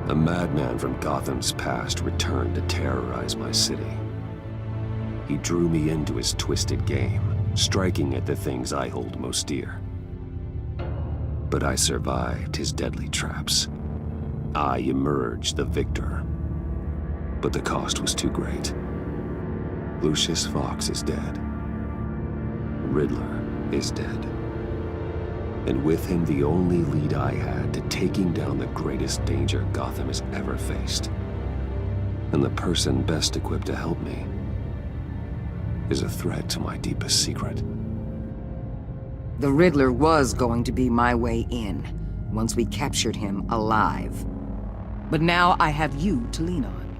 A madman from Gotham's past returned to terrorize my city. He drew me into his twisted game, striking at the things I hold most dear. But I survived his deadly traps. I emerged the victor. But the cost was too great. Lucius Fox is dead. Riddler is dead. And with him, the only lead I had to taking down the greatest danger Gotham has ever faced. And the person best equipped to help me is a threat to my deepest secret. The Riddler was going to be my way in, once we captured him alive. But now I have you to lean on.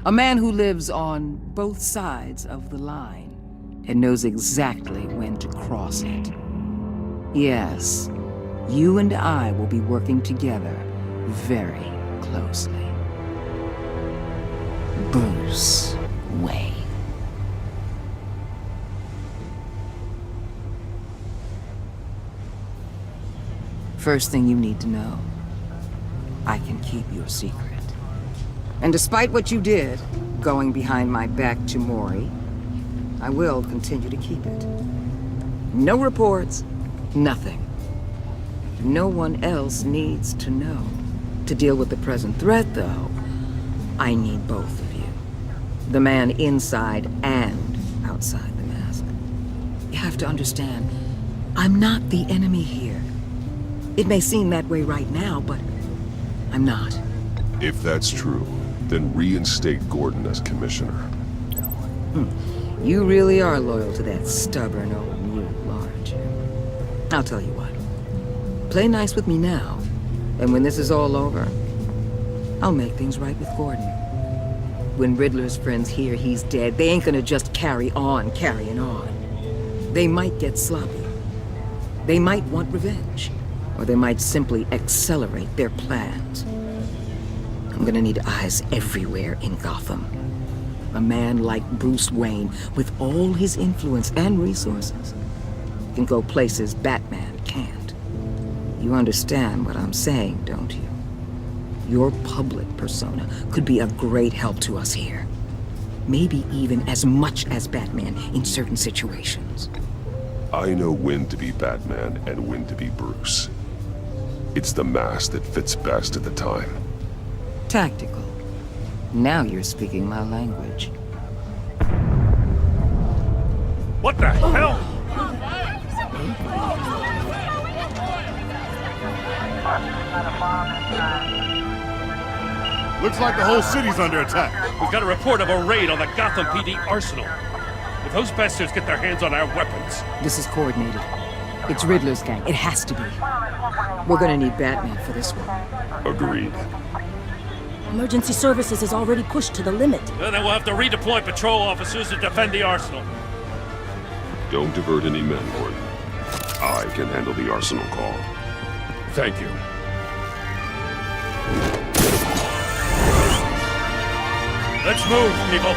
A man who lives on both sides of the line, and knows exactly when to cross it. Yes, you and I will be working together very closely. Bruce Wayne. First thing you need to know, I can keep your secret. And despite what you did, going behind my back to Mori, I will continue to keep it. No reports, nothing. No one else needs to know. To deal with the present threat, though, I need both of you. The man inside and outside the mask. You have to understand, I'm not the enemy here. It may seem that way right now, but I'm not. If that's true, then reinstate Gordon as commissioner. You really are loyal to that stubborn old mule, aren't you? I'll tell you what. Play nice with me now, and when this is all over, I'll make things right with Gordon. When Riddler's friends hear he's dead, they ain't gonna just carry on carrying on. They might get sloppy. They might want revenge. Or they might simply accelerate their plans. I'm gonna need eyes everywhere in Gotham. A man like Bruce Wayne, with all his influence and resources, can go places Batman can't. You understand what I'm saying, don't you? Your public persona could be a great help to us here. Maybe even as much as Batman in certain situations. I know when to be Batman and when to be Bruce. It's the mask that fits best at the time. Tactical. Now you're speaking my language. What the hell? Looks like the whole city's under attack. We've got a report of a raid on the Gotham PD arsenal. If those bastards get their hands on our weapons... This is coordinated. It's Riddler's gang. It has to be. We're gonna need Batman for this one. Agreed. Emergency services is already pushed to the limit. Then we'll have to redeploy patrol officers to defend the arsenal. Don't divert any men, Gordon. I can handle the arsenal call. Thank you. Let's move, people.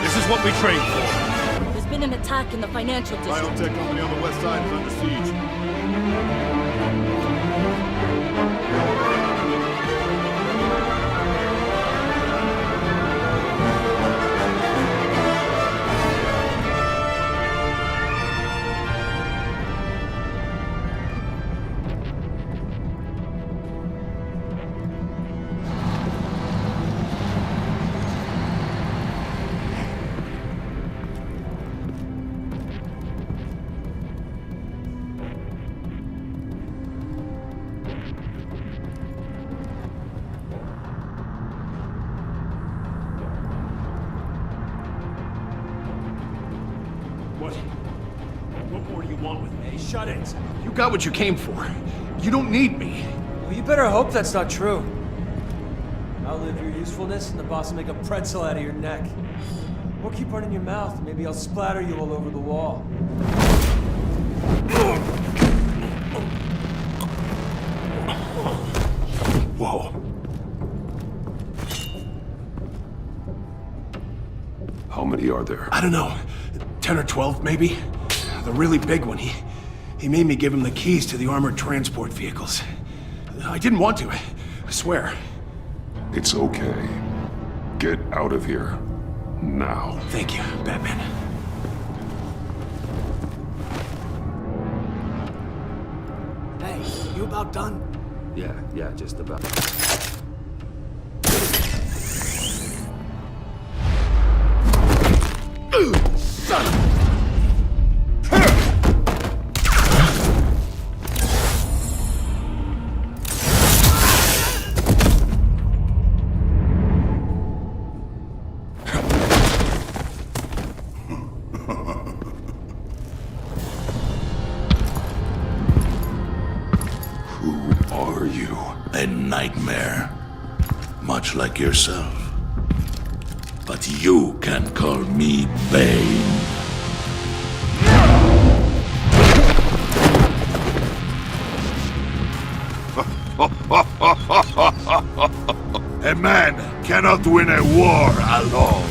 This is what we trained for. There's been an attack in the financial district. Biotech company on the west side is under siege. What more do you want with me? Shut it. You got what you came for. You don't need me. Well, you better hope that's not true. Outlive your usefulness, and the boss will make a pretzel out of your neck. Or keep running your mouth, and maybe I'll splatter you all over the wall. Whoa. How many are there? I don't know. 10 or 12, maybe? The really big one, he made me give him the keys to the armored transport vehicles. I didn't want to, I swear. It's okay. Get out of here. Now. Thank you, Batman. Hey, you about done? Yeah, just about. Son of a... A nightmare, much like yourself. But you can call me Bane. A man cannot win a war alone.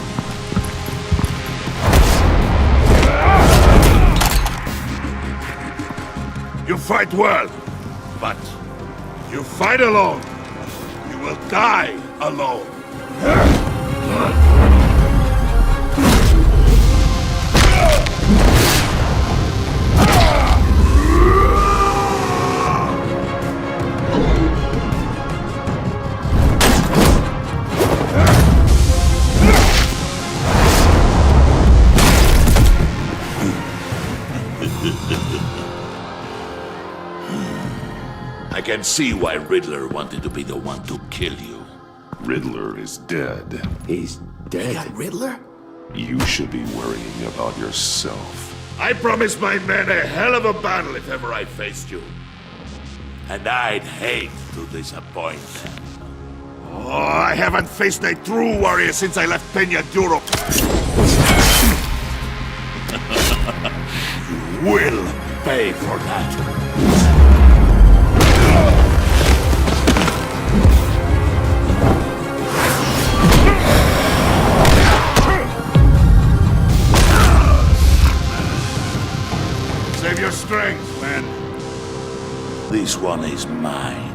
You fight well, but you fight alone, you will die alone. I can see why Riddler wanted to be the one to kill you. Riddler is dead. He's dead. You got Riddler? You should be worrying about yourself. I promised my men a hell of a battle if ever I faced you. And I'd hate to disappoint them. Oh, I haven't faced a true warrior since I left Peña Duro. You will pay for that. Save your strength, man. This one is mine.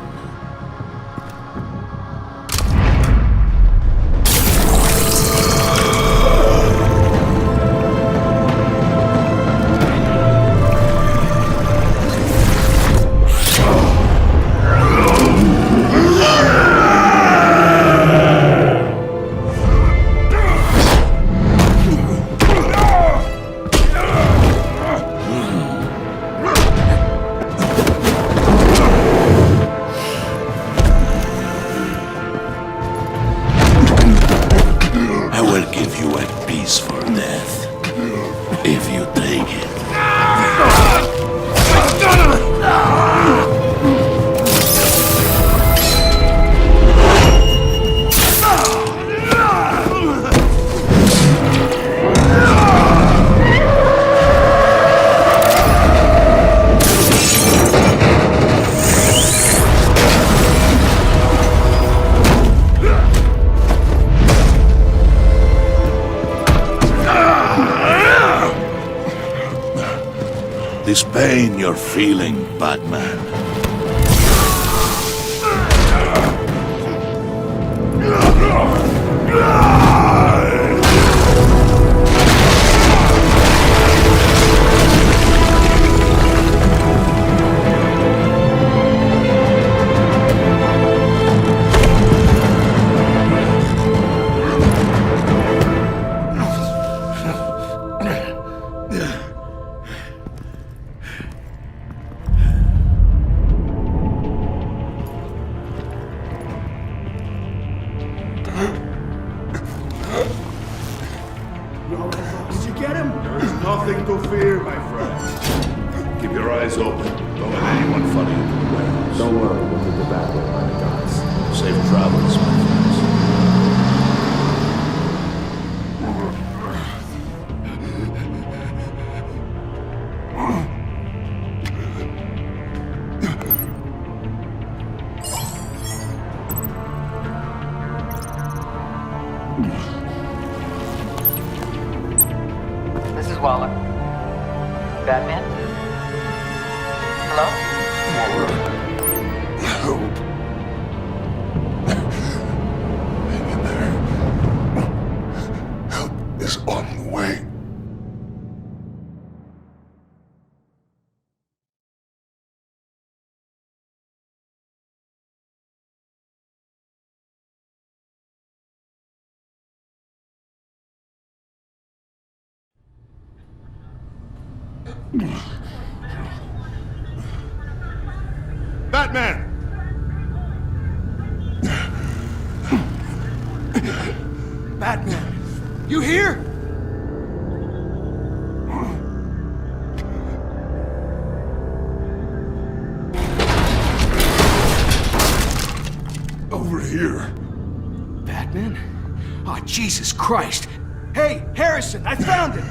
This pain you're feeling, Batman. Did you get him? There's nothing to fear, my friend. Keep your eyes open. Don't let anyone follow you to the warehouse. Don't worry, we'll meet the Batman by the docks. Safe travels, my friends. This is Waller. Batman? Hello? Batman! Batman, you here? Over here. Batman? Oh, Jesus Christ! Hey, Harrison, I found it!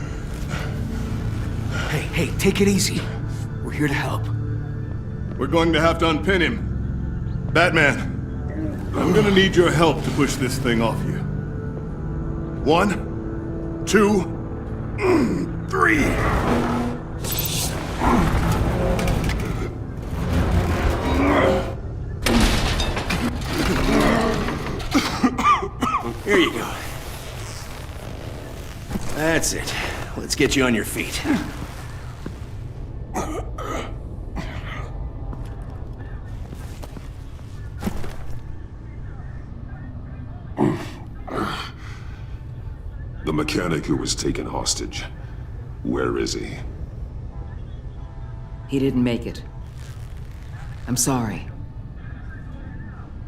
Hey, take it easy. We're here to help. We're going to have to unpin him. Batman, I'm gonna need your help to push this thing off you. 1, 2, 3. Here you go. That's it. Let's get you on your feet. The mechanic who was taken hostage. Where is he? He didn't make it. I'm sorry.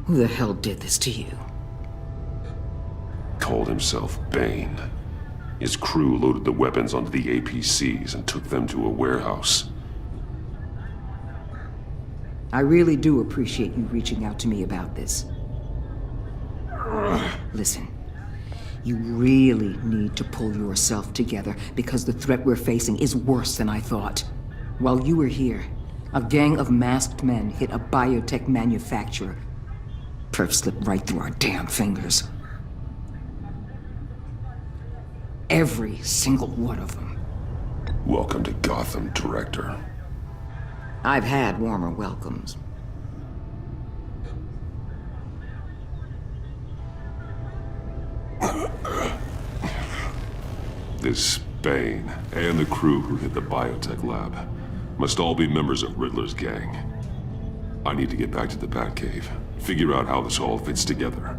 Who the hell did this to you? Called himself Bane. His crew loaded the weapons onto the APCs and took them to a warehouse. I really do appreciate you reaching out to me about this. Listen, you really need to pull yourself together because the threat we're facing is worse than I thought. While you were here, a gang of masked men hit a biotech manufacturer. Perf slipped right through our damn fingers. Every single one of them. Welcome to Gotham, Director. I've had warmer welcomes. This Bane and the crew who hit the biotech lab must all be members of Riddler's gang. I need to get back to the Batcave, figure out how this all fits together.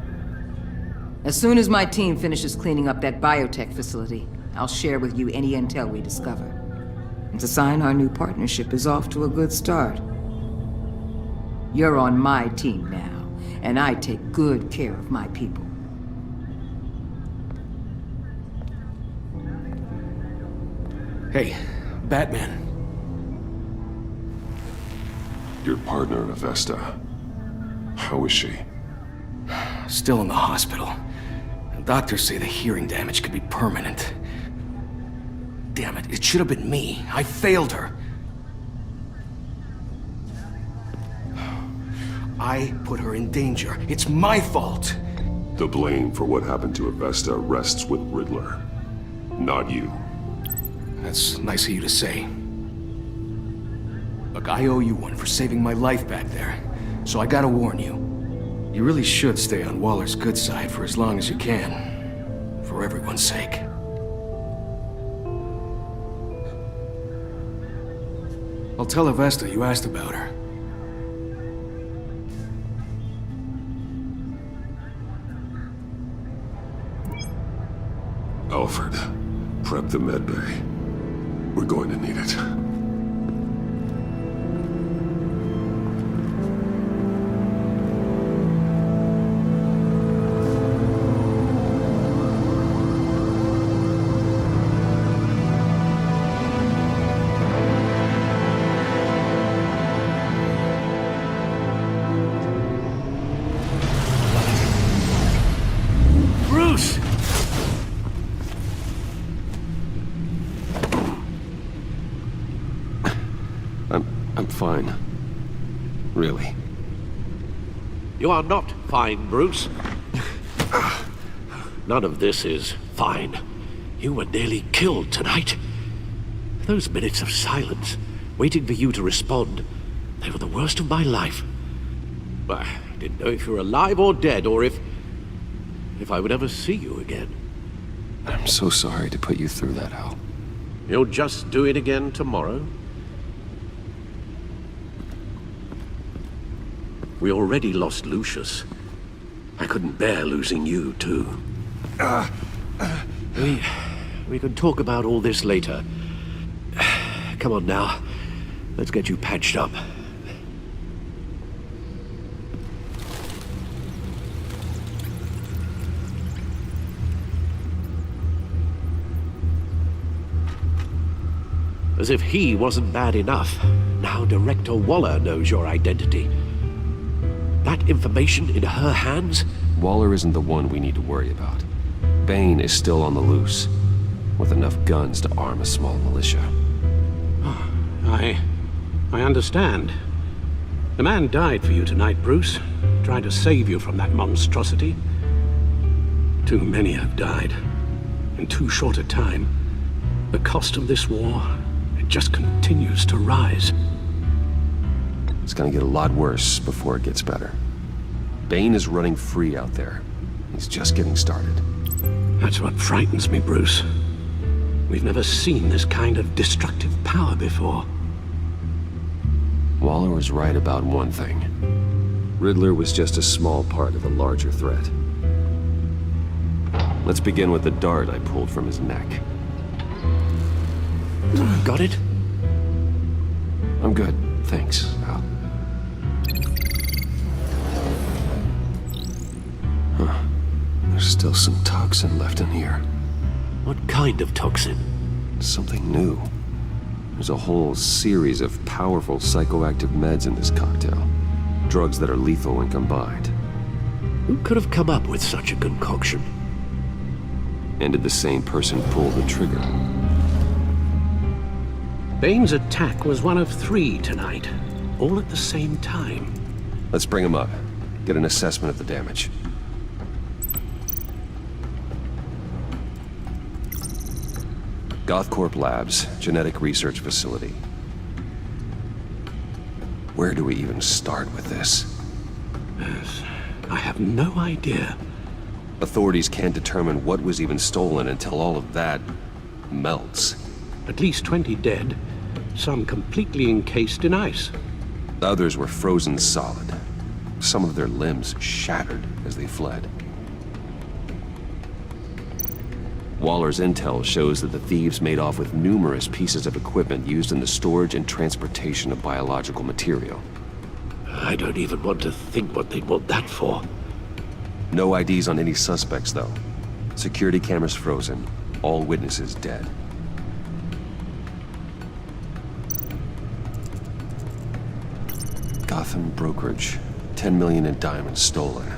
As soon as my team finishes cleaning up that biotech facility, I'll share with you any intel we discover. It's a sign our new partnership is off to a good start. You're on my team now, and I take good care of my people. Hey, Batman. Your partner, Avesta. How is she? Still in the hospital. Doctors say the hearing damage could be permanent. Damn it, it should have been me. I failed her. I put her in danger. It's my fault. The blame for what happened to Avesta rests with Riddler, not you. That's nice of you to say. Look, I owe you one for saving my life back there. So I gotta warn you. You really should stay on Waller's good side for as long as you can. For everyone's sake. I'll tell Avesta you asked about her. Alfred, prep the medbay. We're going to need it. Bruce! I'm fine. Really. You are not fine, Bruce. None of this is fine. You were nearly killed tonight. Those minutes of silence, waiting for you to respond, they were the worst of my life. I didn't know if you were alive or dead, or if I would ever see you again. I'm so sorry to put you through that, Al. You'll just do it again tomorrow? We already lost Lucius. I couldn't bear losing you, too. We could talk about all this later. Come on now. Let's get you patched up. As if he wasn't bad enough, now Director Waller knows your identity. That information in her hands? Waller isn't the one we need to worry about. Bane is still on the loose, with enough guns to arm a small militia. I understand. The man died for you tonight, Bruce. Trying to save you from that monstrosity. Too many have died. In too short a time. The cost of this war, it just continues to rise. It's gonna get a lot worse before it gets better. Bane is running free out there. He's just getting started. That's what frightens me, Bruce. We've never seen this kind of destructive power before. Waller was right about one thing. Riddler was just a small part of a larger threat. Let's begin with the dart I pulled from his neck. Got it? I'm good, thanks, Al. Huh. There's still some toxin left in here. What kind of toxin? Something new. There's a whole series of powerful psychoactive meds in this cocktail. Drugs that are lethal when combined. Who could have come up with such a concoction? And did the same person pull the trigger? Bane's attack was one of 3 tonight, all at the same time. Let's bring him up. Get an assessment of the damage. Gothcorp Labs, genetic research facility. Where do we even start with this? Yes, I have no idea. Authorities can't determine what was even stolen until all of that melts. At least 20 dead, some completely encased in ice. Others were frozen solid. Some of their limbs shattered as they fled. Waller's intel shows that the thieves made off with numerous pieces of equipment used in the storage and transportation of biological material. I don't even want to think what they'd want that for. No IDs on any suspects, though. Security cameras frozen. All witnesses dead. Gotham brokerage. 10 million in diamonds stolen.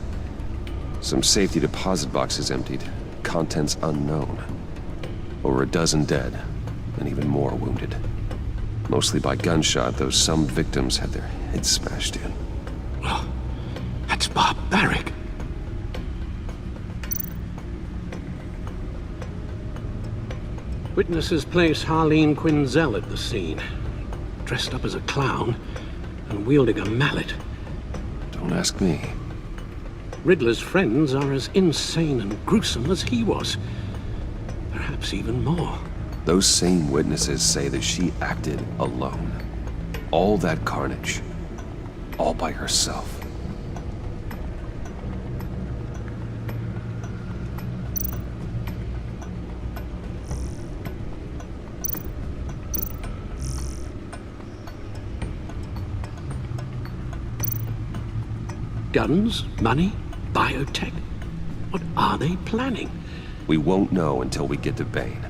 Some safety deposit boxes emptied. Contents unknown. Over a dozen dead, and even more wounded. Mostly by gunshot, though some victims had their heads smashed in. Oh, that's barbaric. Witnesses place Harleen Quinzel at the scene, dressed up as a clown and wielding a mallet. Don't ask me. Riddler's friends are as insane and gruesome as he was. Perhaps even more. Those same witnesses say that she acted alone. All that carnage. All by herself. Guns? Money? Biotech? What are they planning? We won't know until we get to Bane.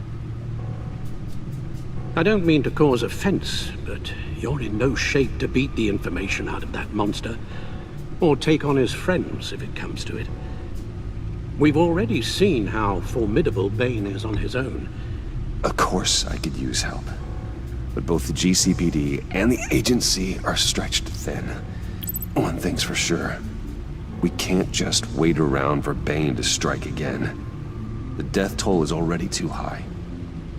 I don't mean to cause offense, but you're in no shape to beat the information out of that monster, or take on his friends if it comes to it. We've already seen how formidable Bane is on his own. Of course I could use help. But both the GCPD and the agency are stretched thin. One thing's for sure. We can't just wait around for Bane to strike again. The death toll is already too high.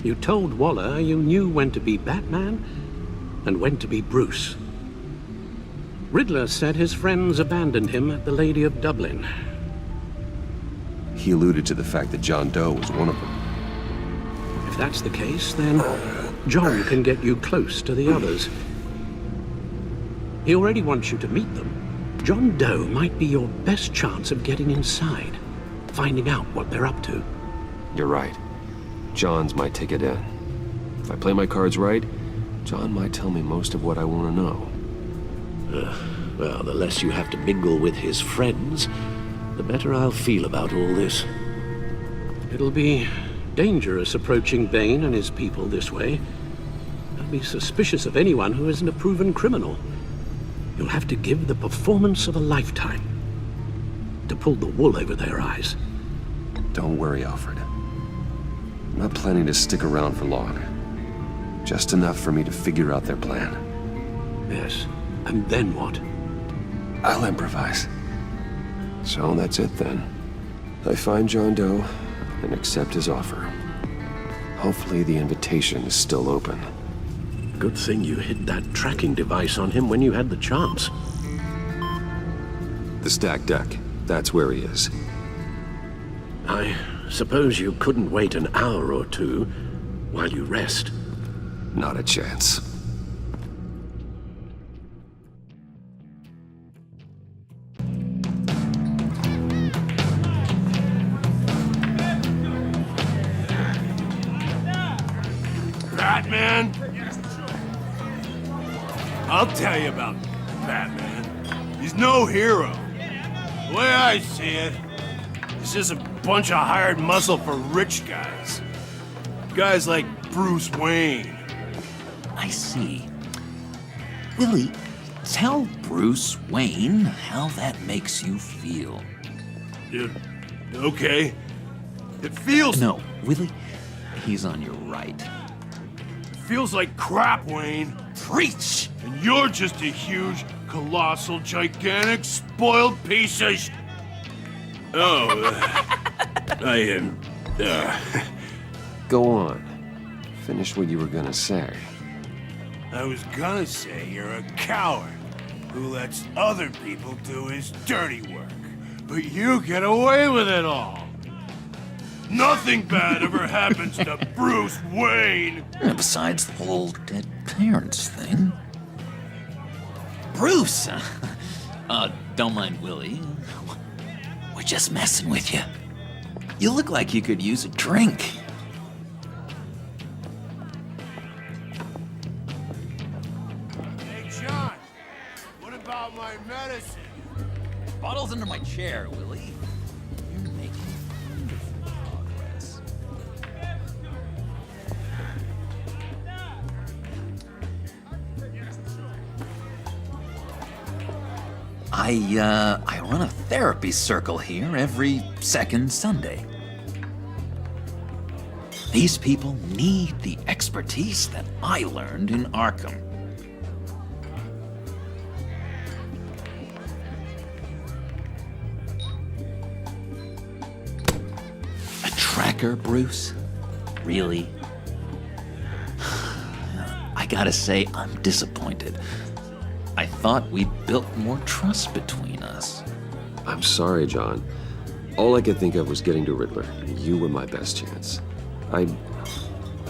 You told Waller you knew when to be Batman and when to be Bruce. Riddler said his friends abandoned him at the Lady of Dublin. He alluded to the fact that John Doe was one of them. If that's the case, then John can get you close to the others. He already wants you to meet them. John Doe might be your best chance of getting inside, finding out what they're up to. You're right. John's my ticket in. If I play my cards right, John might tell me most of what I want to know. Well, the less you have to mingle with his friends, the better I'll feel about all this. It'll be dangerous approaching Bane and his people this way. They'll be suspicious of anyone who isn't a proven criminal. You'll have to give the performance of a lifetime to pull the wool over their eyes. Don't worry, Alfred. I'm not planning to stick around for long. Just enough for me to figure out their plan. Yes, and then what? I'll improvise. So that's it then. I find John Doe and accept his offer. Hopefully the invitation is still open. Good thing you hid that tracking device on him when you had the chance. The stacked deck. That's where he is. I suppose you couldn't wait an hour or two while you rest. Not a chance. Batman? I'll tell you about Batman. He's no hero. The way I see it, he's just a bunch of hired muscle for rich guys. Guys like Bruce Wayne. I see. Willie, tell Bruce Wayne how that makes you feel. Yeah, okay. It feels... No, Willie, he's on your right. Feels like crap, Wayne. Preach! And you're just a huge, colossal, gigantic, spoiled piece of I am... Go on. Finish what you were gonna say. I was gonna say you're a coward who lets other people do his dirty work. But you get away with it all. Nothing bad ever happens to Bruce Wayne. Besides the whole dead parents thing. Bruce! Don't mind Willie. We're just messing with you. You look like you could use a drink. Hey, John. What about my medicine? Bottle's under my chair, Willie. You're making wonderful progress. I run a therapy circle here every second Sunday. These people need the expertise that I learned in Arkham. A tracker, Bruce? Really? I gotta say, I'm disappointed. I thought we built more trust between us. I'm sorry, John. All I could think of was getting to Riddler. You were my best chance. I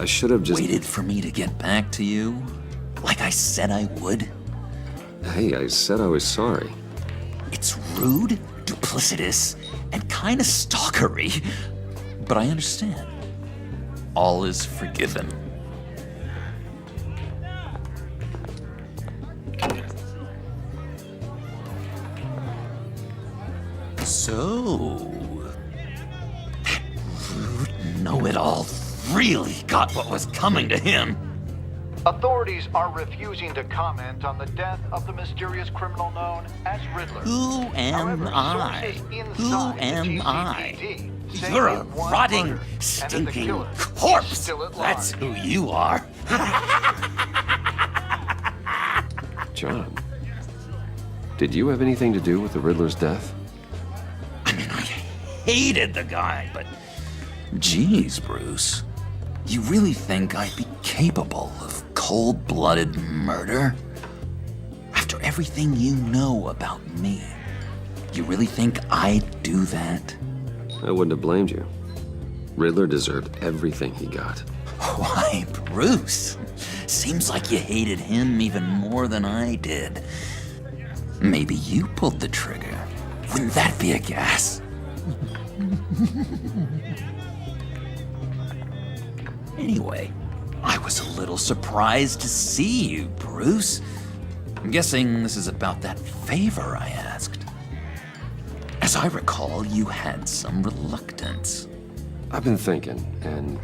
should have just... Waited for me to get back to you? Like I said I would? Hey, I said I was sorry. It's rude, duplicitous, and kinda stalkery. But I understand. All is forgiven. So... that rude know-it-all really got what was coming to him. Authorities are refusing to comment on the death of the mysterious criminal known as Riddler. Who am I? Who am I? You're a rotting, stinking corpse! That's who you are. John, did you have anything to do with the Riddler's death? I mean, I hated the guy, but... Geez, Bruce. You really think I'd be capable of cold-blooded murder? After everything you know about me, you really think I'd do that? I wouldn't have blamed you. Riddler deserved everything he got. Why, Bruce? Seems like you hated him even more than I did. Maybe you pulled the trigger. Wouldn't that be a gas? Anyway, I was a little surprised to see you, Bruce. I'm guessing this is about that favor I asked. As I recall, you had some reluctance. I've been thinking, and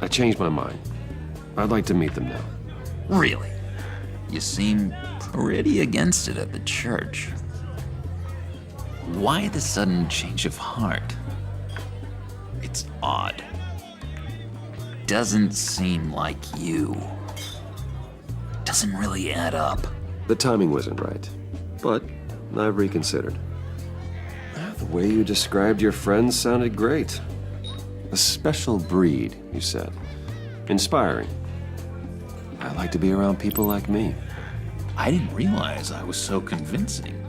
I changed my mind. I'd like to meet them now. Really? You seem pretty against it at the church. Why the sudden change of heart? It's odd. Doesn't seem like you. Doesn't really add up. The timing wasn't right, but I've reconsidered. The way you described your friends sounded great. A special breed, you said. Inspiring. I like to be around people like me. I didn't realize I was so convincing.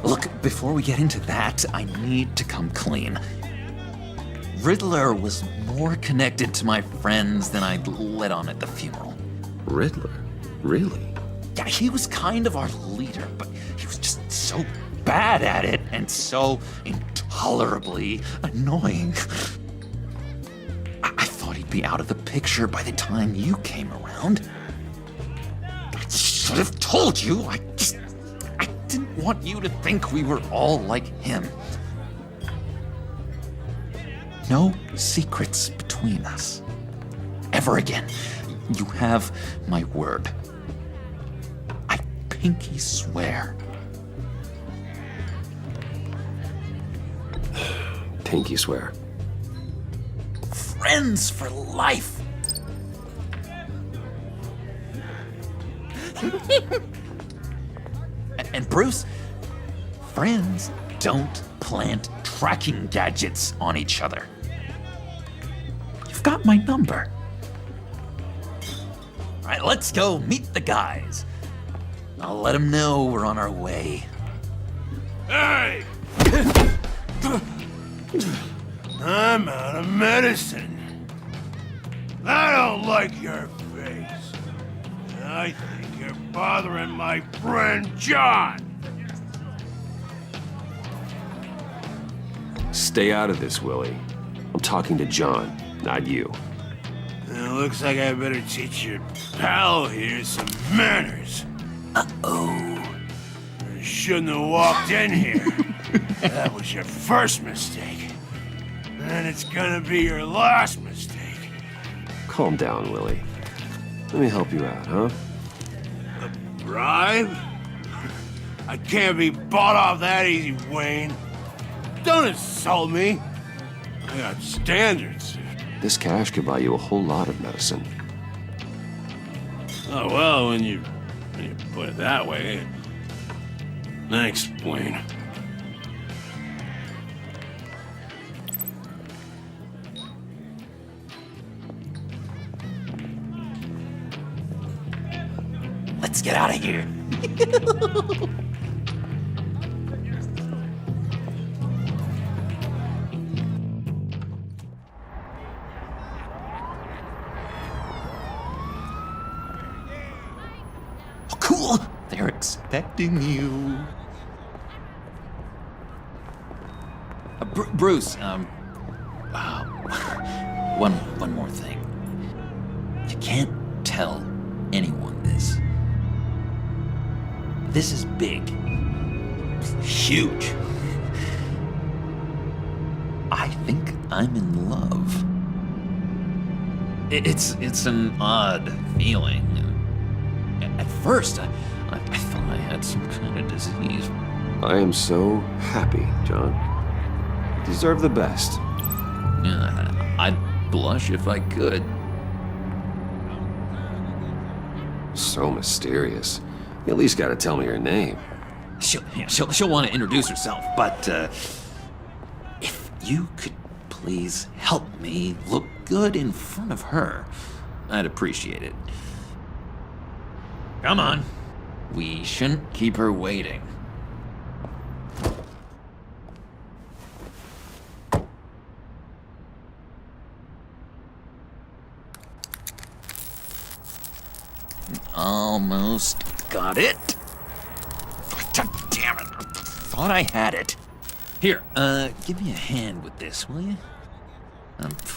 Look, before we get into that, I need to come clean. Riddler was more connected to my friends than I'd let on at the funeral. Riddler? Really? Yeah, he was kind of our leader, but he was just so bad at it and so intolerably annoying. I thought he'd be out of the picture by the time you came around. I should have told you. I didn't want you to think we were all like him. No secrets between us. Ever again. You have my word. I pinky swear. Pinky swear. Friends for life. And Bruce, friends don't plant tracking gadgets on each other. You've got my number. All right, let's go meet the guys. I'll let them know we're on our way. Hey! I'm out of medicine. I don't like your face. I think you're bothering my friend John. Stay out of this, Willie. I'm talking to John, not you. It looks like I better teach your pal here some manners. Uh-oh. You shouldn't have walked in here. That was your first mistake. And it's gonna be your last mistake. Calm down, Willie. Let me help you out, huh? A bribe? I can't be bought off that easy, Wayne. Don't insult me. I got standards. This cash could buy you a whole lot of medicine. Oh, well, when you put it that way. Thanks, Wayne. Let's get out of here. Oh, cool. They're expecting you. Bruce, one more thing. You can't tell anyone this. This is big. Huge. I think I'm in love. It's an odd feeling. At first, I thought I had some kind of disease. I am so happy, John. You deserve the best. I'd blush if I could. So mysterious. You at least gotta tell me her name. She'll want to introduce herself, but if you could please help me look good in front of her, I'd appreciate it. Come on. We shouldn't keep her waiting. Almost got it. Damn it. Thought I had it. Here, give me a hand with this, will you?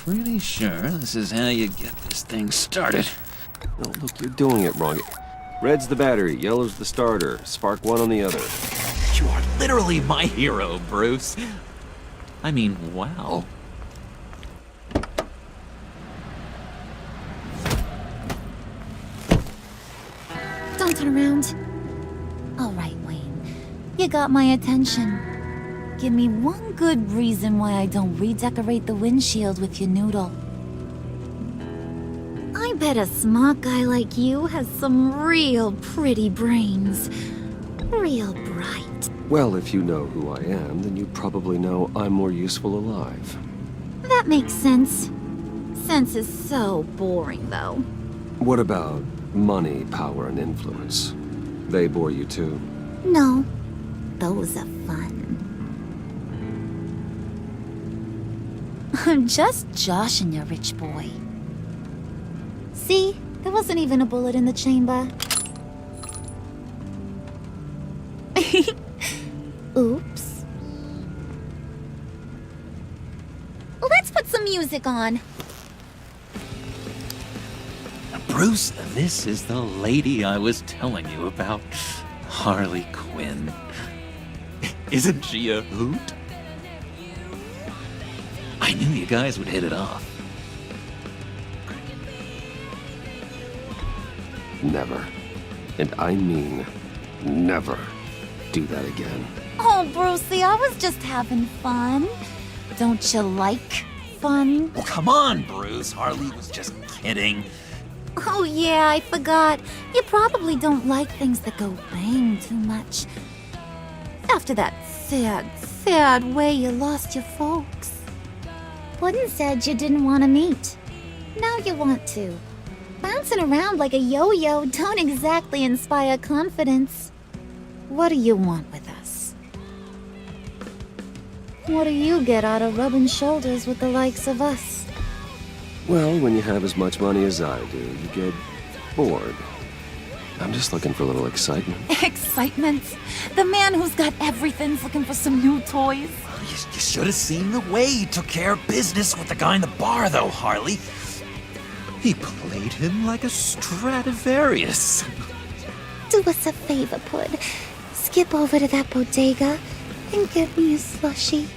pretty sure this is how you get this thing started. Oh, look, you're doing it wrong. Red's the battery, yellow's the starter. Spark one on the other. You are literally my hero, Bruce. I mean, wow. Don't turn around. All right, Wayne. You got my attention. Give me one good reason why I don't redecorate the windshield with your noodle. I bet a smart guy like you has some real pretty brains. Real bright. Well, if you know who I am, then you probably know I'm more useful alive. That makes sense. Sense is so boring, though. What about money, power, and influence? They bore you too? No. Those are fun. I'm just joshing you, rich boy. See? There wasn't even a bullet in the chamber. Oops. Let's put some music on. Bruce, this is the lady I was telling you about. Harley Quinn. Isn't she a hoot? I knew you guys would hit it off. Never. And I mean never do that again. Oh, Brucey, I was just having fun. Don't you like fun? Well, come on, Bruce. Harley was just kidding. Oh, yeah, I forgot. You probably don't like things that go bang too much. After that sad way you lost your folks. Puddin' said you didn't want to meet. Now you want to. Bouncing around like a yo-yo don't exactly inspire confidence. What do you want with us? What do you get out of rubbing shoulders with the likes of us? Well, when you have as much money as I do, you get bored. I'm just looking for a little excitement. Excitement? The man who's got everything's looking for some new toys. You should have seen the way he took care of business with the guy in the bar, though, Harley. He played him like a Stradivarius. Do us a favor, Pud. Skip over to that bodega and get me a slushie.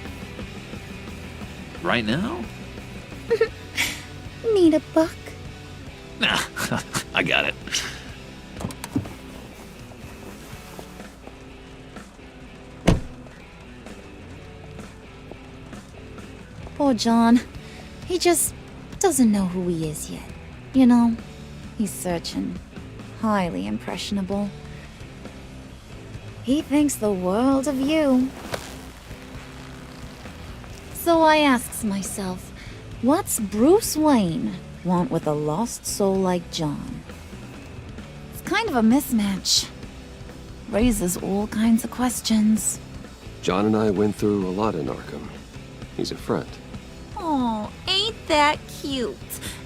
Right now? Need a buck? Nah, I got it. Poor John. He just doesn't know who he is yet. You know, he's searching. Highly impressionable. He thinks the world of you. So I asks myself, what's Bruce Wayne want with a lost soul like John? It's kind of a mismatch. Raises all kinds of questions. John and I went through a lot in Arkham. He's a friend. Oh, ain't that cute?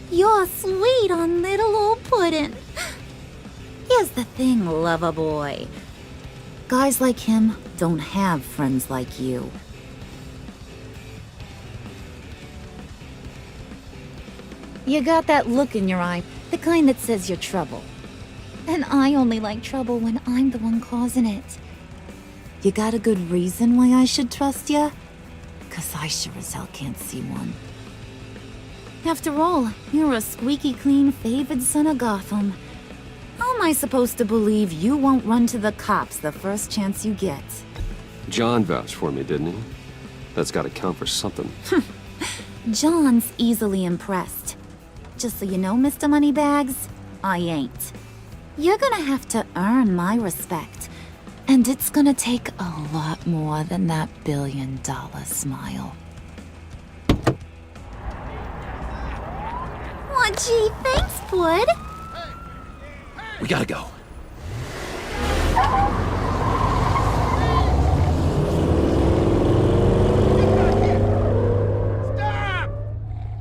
You're sweet on little old Puddin'. Here's the thing, lover boy. Guys like him don't have friends like you. You got that look in your eye, the kind that says you're trouble. And I only like trouble when I'm the one causing it. You got a good reason why I should trust you? 'Cause I sure as hell can't see one. After all, you're a squeaky clean favored son of Gotham. How am I supposed to believe you won't run to the cops the first chance you get? John vouched for me, didn't he? That's gotta count for something. John's easily impressed. Just so you know, Mr. Moneybags, I ain't. You're gonna have to earn my respect. And it's gonna take a lot more than that billion-dollar smile. Aw, gee, thanks, Bud. We gotta go.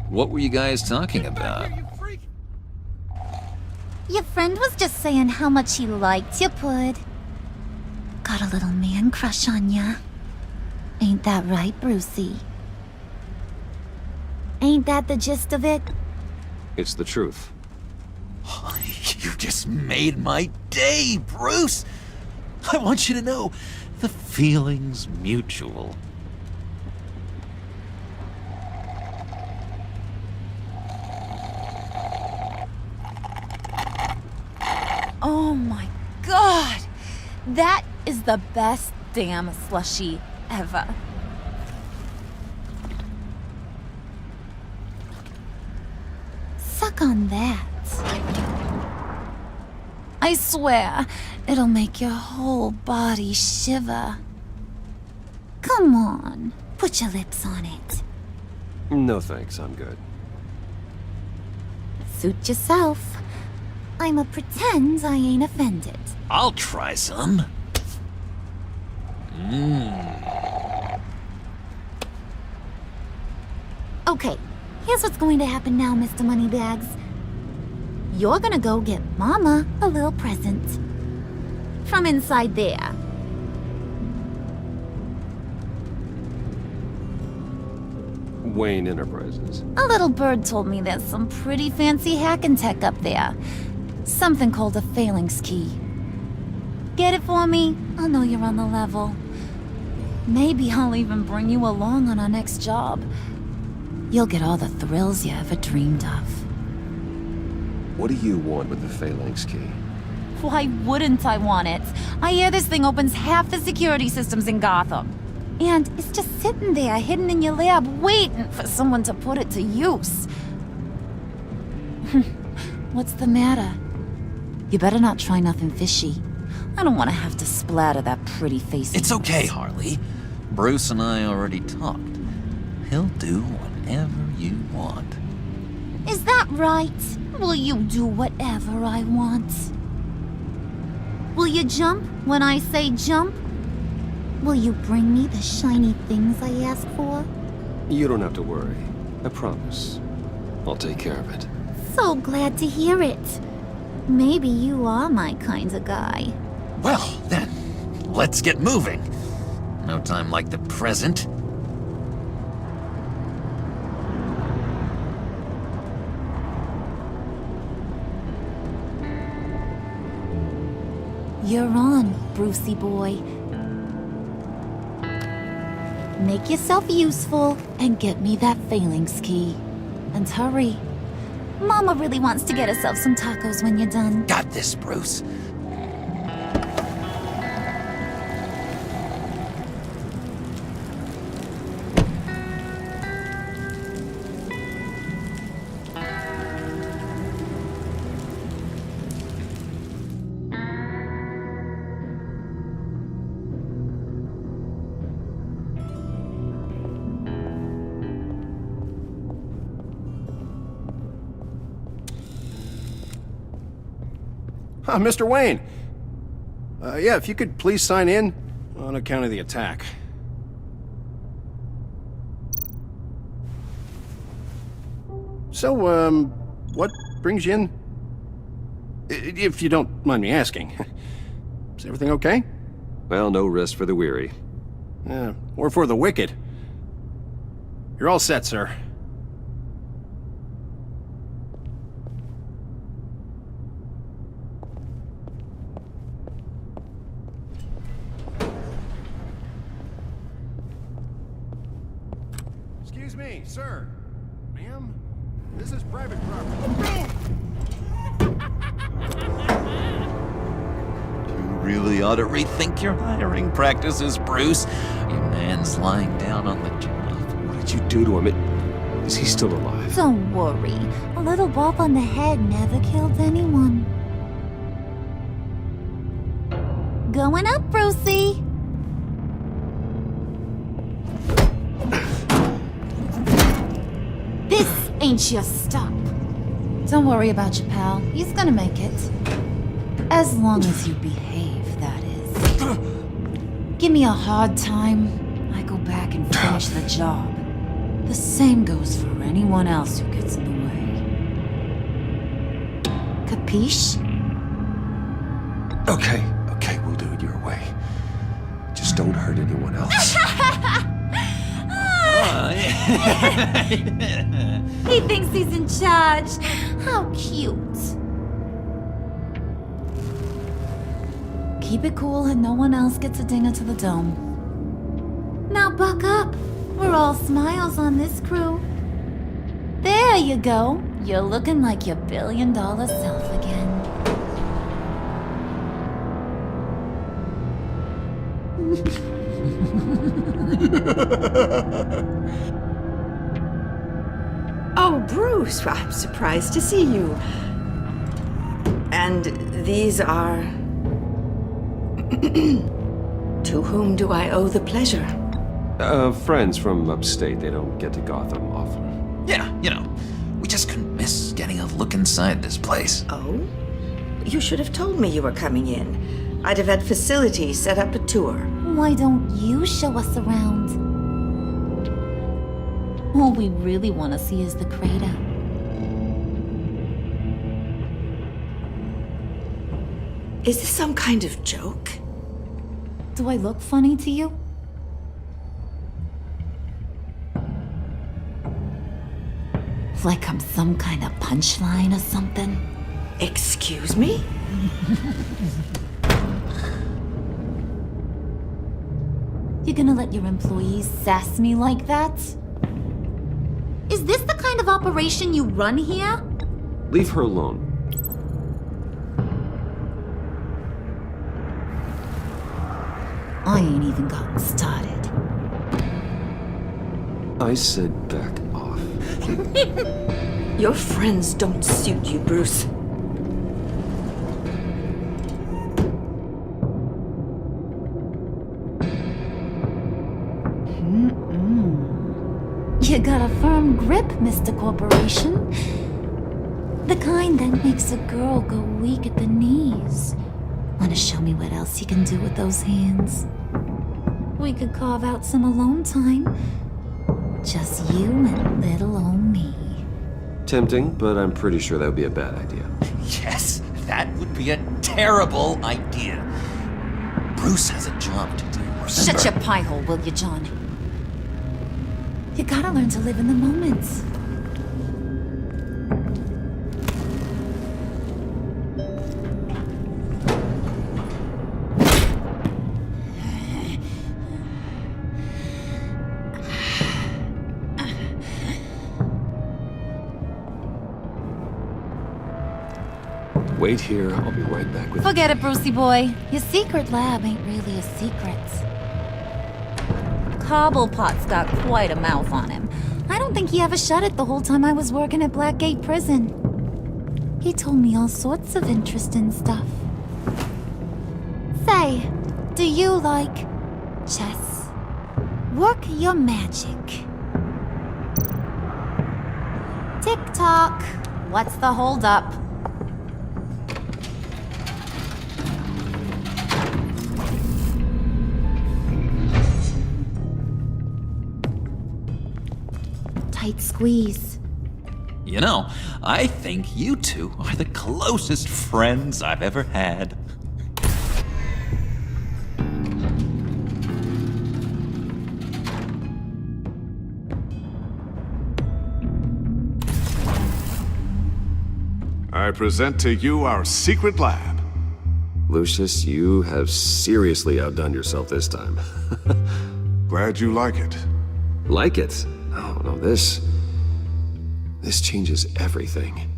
What were you guys talking about? Your friend was just saying how much he liked you, Bud. Got a little man crush on ya. Ain't that right, Brucey? Ain't that the gist of it? It's the truth. You just made my day, Bruce! I want you to know, the feeling's mutual. Oh my god! That is the best damn slushie ever. Suck on that. I swear, it'll make your whole body shiver. Come on, put your lips on it. No thanks, I'm good. Suit yourself. I'ma pretend I ain't offended. I'll try some. Okay, here's what's going to happen now, Mr. Moneybags. You're gonna go get Mama a little present. From inside there. Wayne Enterprises. A little bird told me there's some pretty fancy hacking tech up there. Something called a phalanx key. Get it for me? I'll know you're on the level. Maybe I'll even bring you along on our next job. You'll get all the thrills you ever dreamed of. What do you want with the phalanx key? Why wouldn't I want it? I hear this thing opens half the security systems in Gotham. And it's just sitting there, hidden in your lab, waiting for someone to put it to use. What's the matter? You better not try nothing fishy. I don't want to have to splatter that pretty face. It's okay, Harley. Bruce and I already talked. He'll do whatever you want. Is that right? Will you do whatever I want? Will you jump when I say jump? Will you bring me the shiny things I ask for? You don't have to worry. I promise. I'll take care of it. So glad to hear it. Maybe you are my kind of guy. Well, then, let's get moving. No time like the present. You're on, Brucey boy. Make yourself useful and get me that phalanx key. And hurry. Mama really wants to get herself some tacos when you're done. Got this, Bruce. Mr. Wayne. Yeah, if you could please sign in on account of the attack. So, what brings you in? If you don't mind me asking. Is everything okay? Well, no rest for the weary. Or for the wicked. You're all set, sir. Excuse me, sir. Ma'am? This is private property. You really ought to rethink your hiring practices, Bruce. Your man's lying down on the job. What did you do to him? Is he still alive? Don't worry. A little bump on the head never killed anyone. Going up, Brucey. This ain't your stop. Don't worry about your pal. He's gonna make it. As long as you behave, that is. Give me a hard time, I go back and finish the job. The same goes for anyone else who gets in the way. Capiche? Okay, we'll do it your way. Just don't hurt anyone else. He thinks he's in charge. How cute. Keep it cool and no one else gets a dinger to the dome. Now buck up. We're all smiles on this crew. There you go. You're looking like your billion-dollar self again. Oh, Bruce, I'm surprised to see you. And these are... To whom do I owe the pleasure? Friends from upstate. They don't get to Gotham often. Yeah, you know, we just couldn't miss getting a look inside this place. Oh? You should have told me you were coming in. I'd have had facilities set up a tour. Why don't you show us around? All we really want to see is the crater. Is this some kind of joke? Do I look funny to you? Like I'm some kind of punchline or something? Excuse me? You gonna let your employees sass me like that? Is this the kind of operation you run here? Leave her alone. I ain't even gotten started. I said back off. Your friends don't suit you, Bruce. You got a firm grip, Mr. Corporation. The kind that makes a girl go weak at the knees. Wanna show me what else you can do with those hands? We could carve out some alone time. Just you and little old me. Tempting, but I'm pretty sure that would be a bad idea. Yes, that would be a terrible idea. Bruce has a job to do, remember? Shut your pie hole, will you, John? You gotta learn to live in the moment. Wait here, I'll be right back with you. Forget it, Brucey boy. Your secret lab ain't really a secret. Cobblepot's got quite a mouth on him. I don't think he ever shut it the whole time I was working at Blackgate Prison. He told me all sorts of interesting stuff. Say, do you like chess? Work your magic. Tick-tock. What's the holdup? Tight squeeze. You know, I think you two are the closest friends I've ever had. I present to you our secret lab. Lucius, you have seriously outdone yourself this time. Glad you like it. Like it? Oh, no, this changes everything.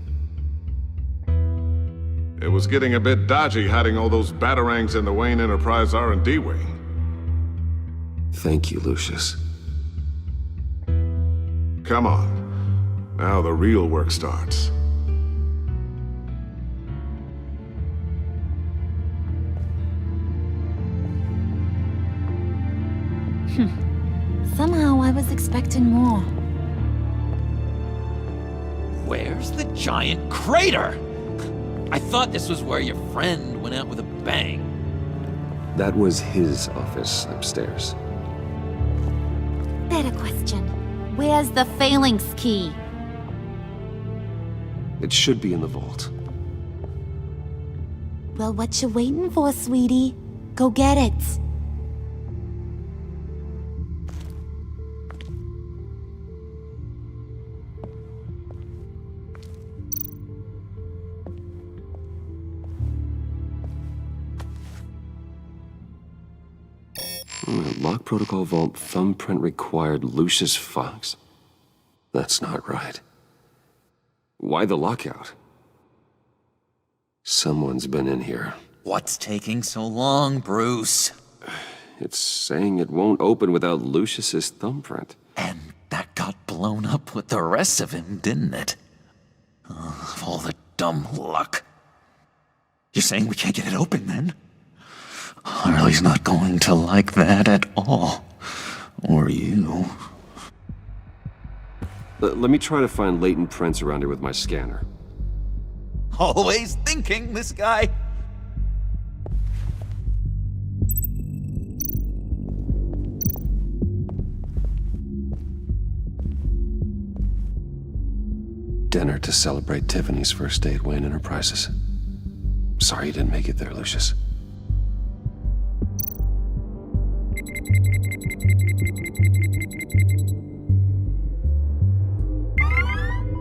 It was getting a bit dodgy hiding all those batarangs in the Wayne Enterprise R&D wing. Thank you, Lucius. Come on. Now the real work starts. Somehow I was expecting more. Where's the giant crater? I thought this was where your friend went out with a bang. That was his office upstairs. Better question. Where's the phalanx key? It should be in the vault. Well, what you waiting for, sweetie? Go get it. Lock protocol vault thumbprint required Lucius Fox? That's not right. Why the lockout? Someone's been in here. What's taking so long, Bruce? It's saying it won't open without Lucius's thumbprint. And that got blown up with the rest of him, didn't it? Oh, all the dumb luck. You're saying we can't get it open, then? Harley's not going to like that at all. Or you. Let me try to find latent prints around here with my scanner. Always thinking, this guy. Dinner to celebrate Tiffany's first day at Wayne Enterprises. Sorry you didn't make it there, Lucius.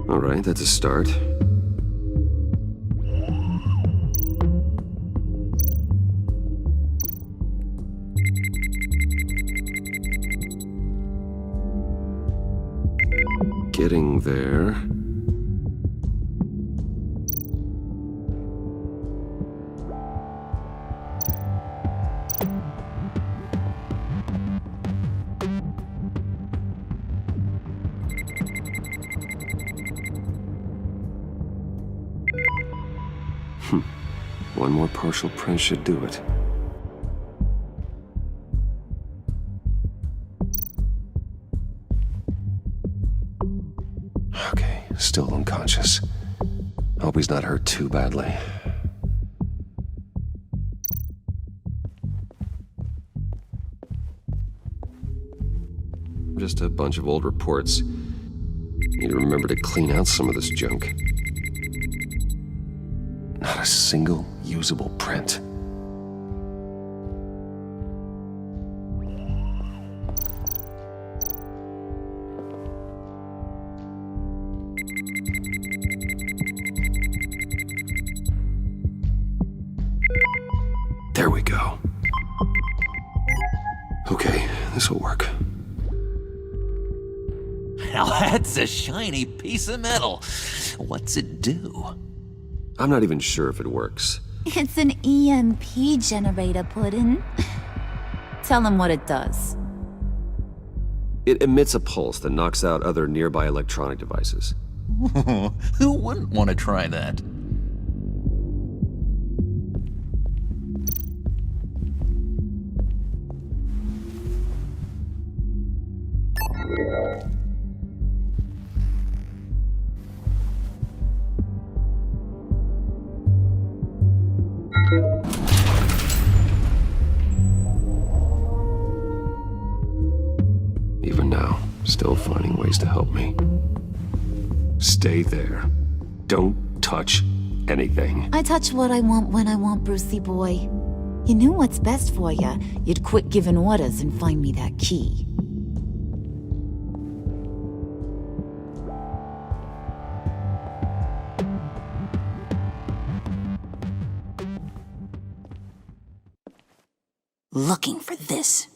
All right, that's a start. Getting there. One more partial print should do it. Okay, still unconscious. Hope he's not hurt too badly. Just a bunch of old reports. Need to remember to clean out some of this junk. Not a single usable print. There we go. Okay, this'll work. Now that's a shiny piece of metal. What's it do? I'm not even sure if it works. It's an EMP generator, Puddin'. Tell him what it does. It emits a pulse that knocks out other nearby electronic devices. Who wouldn't want to try that? Even now, still finding ways to help me. Stay there. Don't touch anything. I touch what I want when I want, Brucey boy. You knew what's best for you. You'd quit giving orders and find me that key. Looking for this.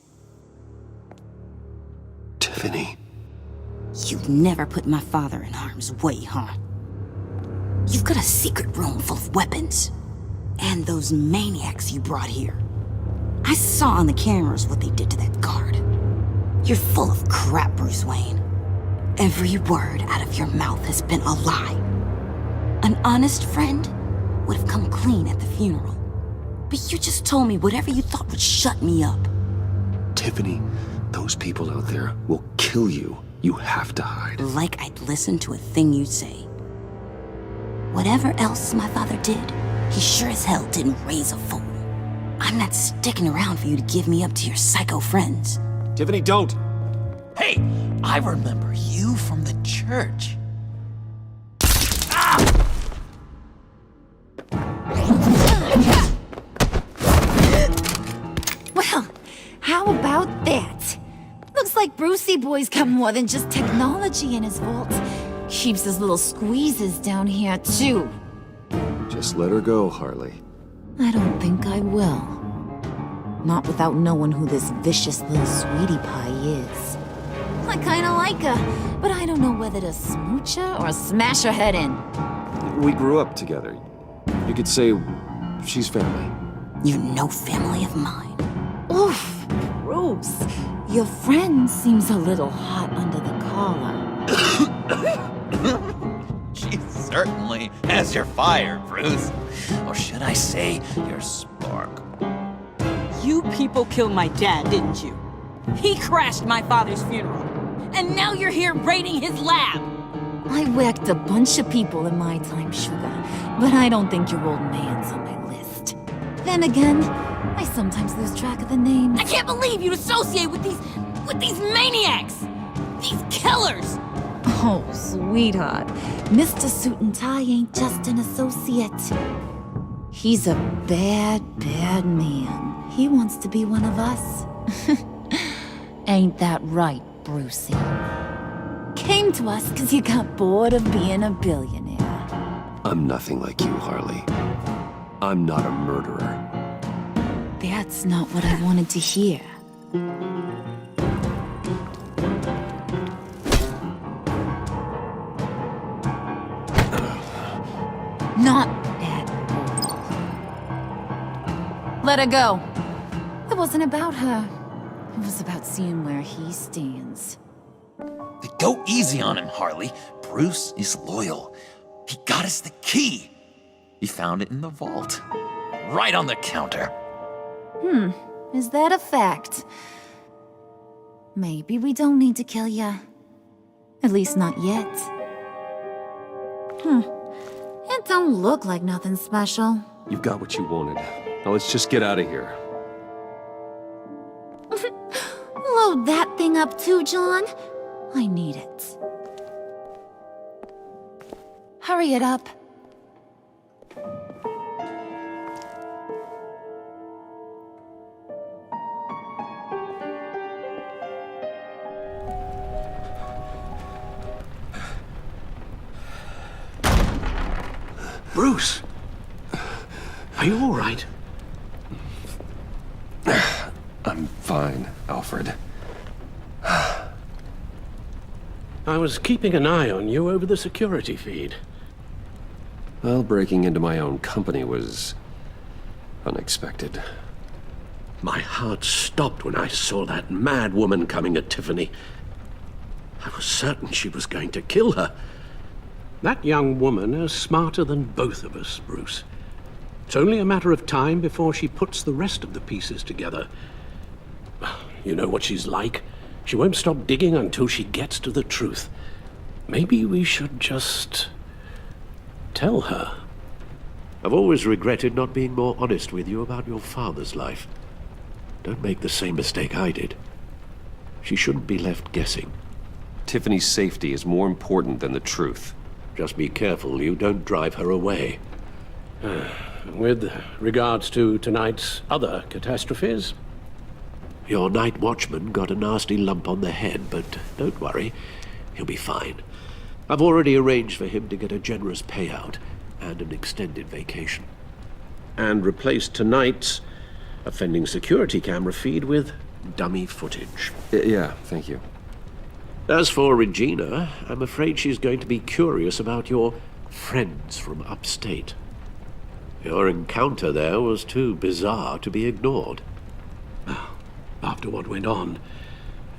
Tiffany. You'd never put my father in harm's way, huh? You've got a secret room full of weapons. And those maniacs you brought here. I saw on the cameras what they did to that guard. You're full of crap, Bruce Wayne. Every word out of your mouth has been a lie. An honest friend would have come clean at the funeral. But you just told me whatever you thought would shut me up. Tiffany, those people out there will kill you. You have to hide. Like I'd listen to a thing you say. Whatever else my father did, he sure as hell didn't raise a fool. I'm not sticking around for you to give me up to your psycho friends. Tiffany, don't! Hey, I remember you from the church. Well, how about that? Looks like Brucey boy's got more than just technology in his vault. Keeps his little squeezes down here, too. Just let her go, Harley. I don't think I will. Not without knowing who this vicious little sweetie pie is. I kinda like her, but I don't know whether to smooch her or smash her head in. We grew up together. You could say she's family. You're no family of mine. Oof, Bruce. Your friend seems a little hot under the collar. She certainly has your fire, Bruce. Or should I say, your spark. You people killed my dad, didn't you? He crashed my father's funeral. And now you're here raiding his lab. I whacked a bunch of people in my time, Sugar, but I don't think your old man's on my list. Then again, I sometimes lose track of the names. I can't believe you'd associate with these maniacs! These killers! Oh, sweetheart. Mr. Suit and Tie ain't just an associate. He's a bad, bad man. He wants to be one of us. Ain't that right, Brucey? Came to us because you got bored of being a billionaire. I'm nothing like you, Harley. I'm not a murderer. That's not what I wanted to hear. Not at all. Let her go. It wasn't about her. It was about seeing where he stands. Go easy on him, Harley. Bruce is loyal. He got us the key. He found it in the vault. Right on the counter. Is that a fact? Maybe we don't need to kill ya. At least not yet. It don't look like nothing special. You've got what you wanted. Now let's just get out of here. Load that thing up too, John. I need it. Hurry it up. Bruce! Are you all right? I'm fine, Alfred. I was keeping an eye on you over the security feed. Well, breaking into my own company was unexpected. My heart stopped when I saw that mad woman coming at Tiffany. I was certain she was going to kill her. That young woman is smarter than both of us, Bruce. It's only a matter of time before she puts the rest of the pieces together. You know what she's like. She won't stop digging until she gets to the truth. Maybe we should just tell her. I've always regretted not being more honest with you about your father's life. Don't make the same mistake I did. She shouldn't be left guessing. Tiffany's safety is more important than the truth. Just be careful you don't drive her away. With regards to tonight's other catastrophes? Your night watchman got a nasty lump on the head, but don't worry, he'll be fine. I've already arranged for him to get a generous payout and an extended vacation. And replaced tonight's offending security camera feed with dummy footage. Yeah, thank you. As for Regina, I'm afraid she's going to be curious about your friends from upstate. Your encounter there was too bizarre to be ignored. After what went on,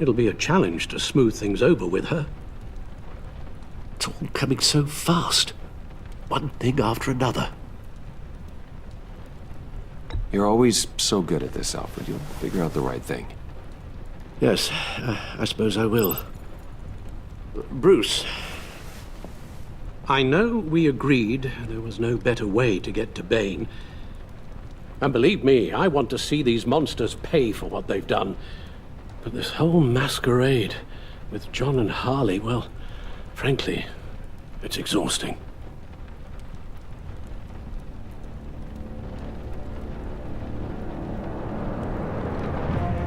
it'll be a challenge to smooth things over with her. It's all coming so fast. One thing after another. You're always so good at this, Alfred. You'll figure out the right thing. Yes, I suppose I will. Bruce, I know we agreed there was no better way to get to Bane. And believe me, I want to see these monsters pay for what they've done. But this whole masquerade with John and Harley, well, frankly, it's exhausting.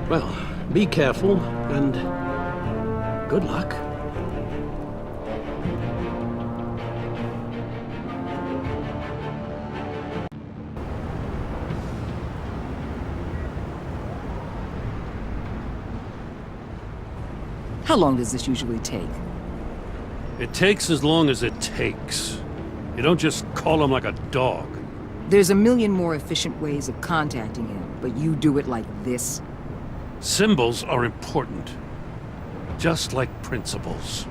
Well, be careful, and good luck. How long does this usually take? It takes as long as it takes. You don't just call him like a dog. There's a million more efficient ways of contacting him, but you do it like this? Symbols are important. Just like principles.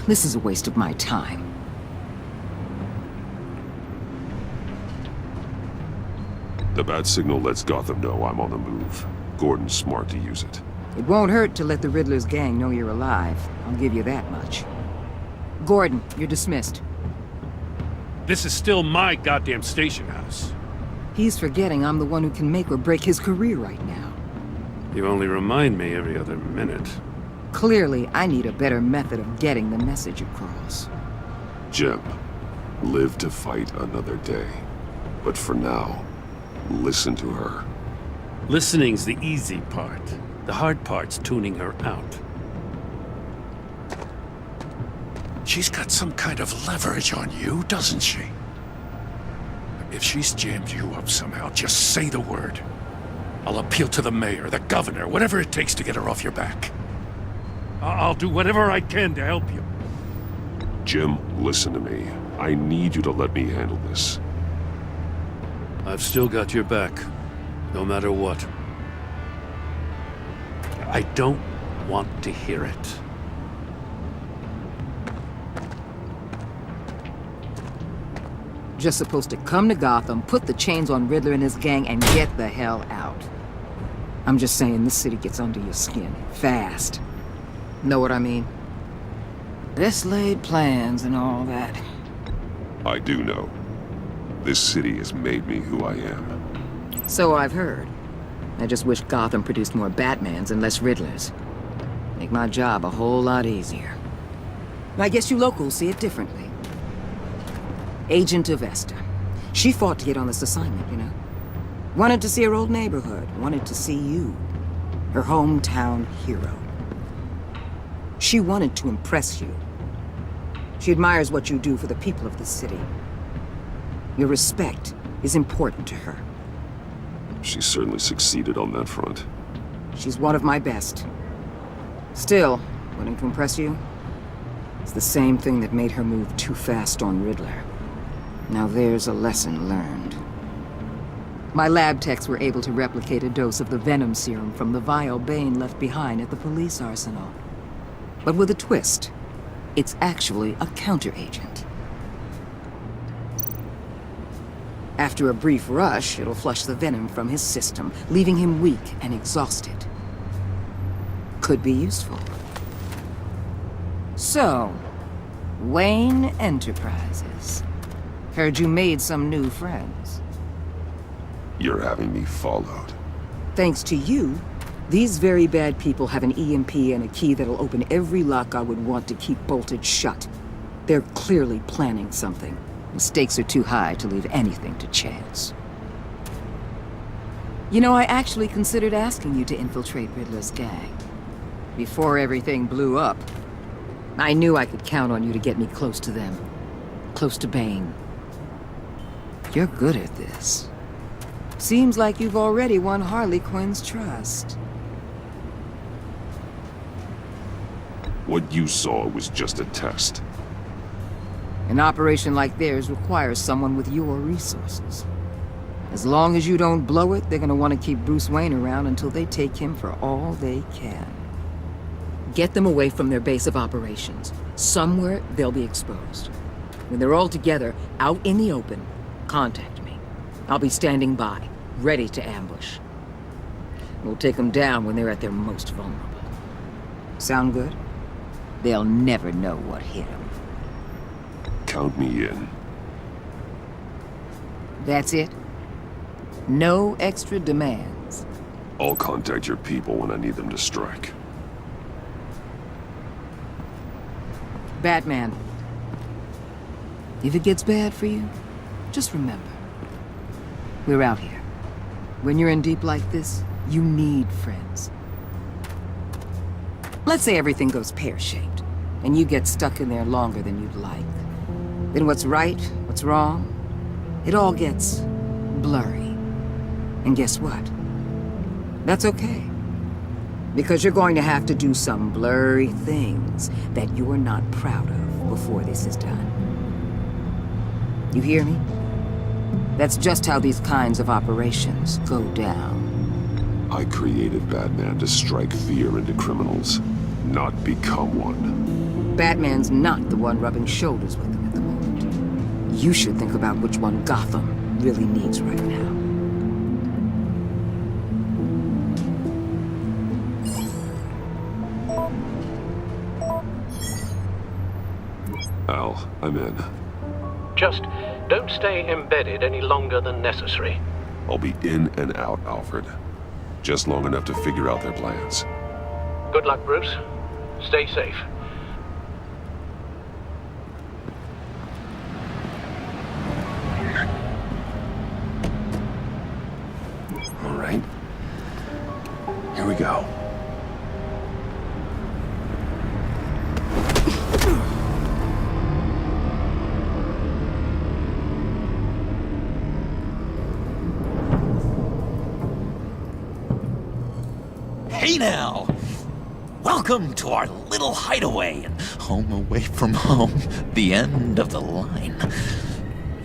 This is a waste of my time. The bat signal lets Gotham know I'm on the move. Gordon's smart to use it. It won't hurt to let the Riddler's gang know you're alive. I'll give you that much. Gordon, you're dismissed. This is still my goddamn station house. He's forgetting I'm the one who can make or break his career right now. You only remind me every other minute. Clearly, I need a better method of getting the message across. Jim, live to fight another day. But for now, listen to her. Listening's the easy part. The hard part's tuning her out. She's got some kind of leverage on you, doesn't she? If she's jammed you up somehow, just say the word. I'll appeal to the mayor, the governor, whatever it takes to get her off your back. I'll do whatever I can to help you. Jim, listen to me. I need you to let me handle this. I've still got your back, no matter what. I don't want to hear it. Just supposed to come to Gotham, put the chains on Riddler and his gang, and get the hell out. I'm just saying, this city gets under your skin. Fast. Know what I mean? Best laid plans and all that. I do know. This city has made me who I am. So I've heard. I just wish Gotham produced more Batmans and less Riddlers. Make my job a whole lot easier. I guess you locals see it differently. Agent Avesta. She fought to get on this assignment, you know? Wanted to see her old neighborhood. Wanted to see you. Her hometown hero. She wanted to impress you. She admires what you do for the people of the city. Your respect is important to her. She certainly succeeded on that front. She's one of my best. Still, wanting to impress you? It's the same thing that made her move too fast on Riddler. Now there's a lesson learned. My lab techs were able to replicate a dose of the venom serum from the vial Bane left behind at the police arsenal. But with a twist. It's actually a counteragent. After a brief rush, it'll flush the venom from his system, leaving him weak and exhausted. Could be useful. So, Wayne Enterprises. Heard you made some new friends. You're having me followed. Thanks to you, these very bad people have an EMP and a key that'll open every lock I would want to keep bolted shut. They're clearly planning something. The stakes are too high to leave anything to chance. You know, I actually considered asking you to infiltrate Riddler's gang. Before everything blew up, I knew I could count on you to get me close to them. Close to Bane. You're good at this. Seems like you've already won Harley Quinn's trust. What you saw was just a test. An operation like theirs requires someone with your resources. As long as you don't blow it, they're gonna want to keep Bruce Wayne around until they take him for all they can. Get them away from their base of operations. Somewhere they'll be exposed. When they're all together, out in the open, contact me. I'll be standing by, ready to ambush. We'll take them down when they're at their most vulnerable. Sound good? They'll never know what hit them. Count me in. That's it? No extra demands? I'll contact your people when I need them to strike. Batman. If it gets bad for you, just remember. We're out here. When you're in deep like this, you need friends. Let's say everything goes pear-shaped, and you get stuck in there longer than you'd like. Then what's right, what's wrong, it all gets blurry. And guess what? That's okay. Because you're going to have to do some blurry things that you're not proud of before this is done. You hear me? That's just how these kinds of operations go down. I created Batman to strike fear into criminals, not become one. Batman's not the one rubbing shoulders with them at the moment. You should think about which one Gotham really needs right now. Al, I'm in. Just don't stay embedded any longer than necessary. I'll be in and out, Alfred. Just long enough to figure out their plans. Good luck, Bruce. Stay safe. All right. Here we go. Hey now! Welcome to our little hideaway and home away from home, the end of the line.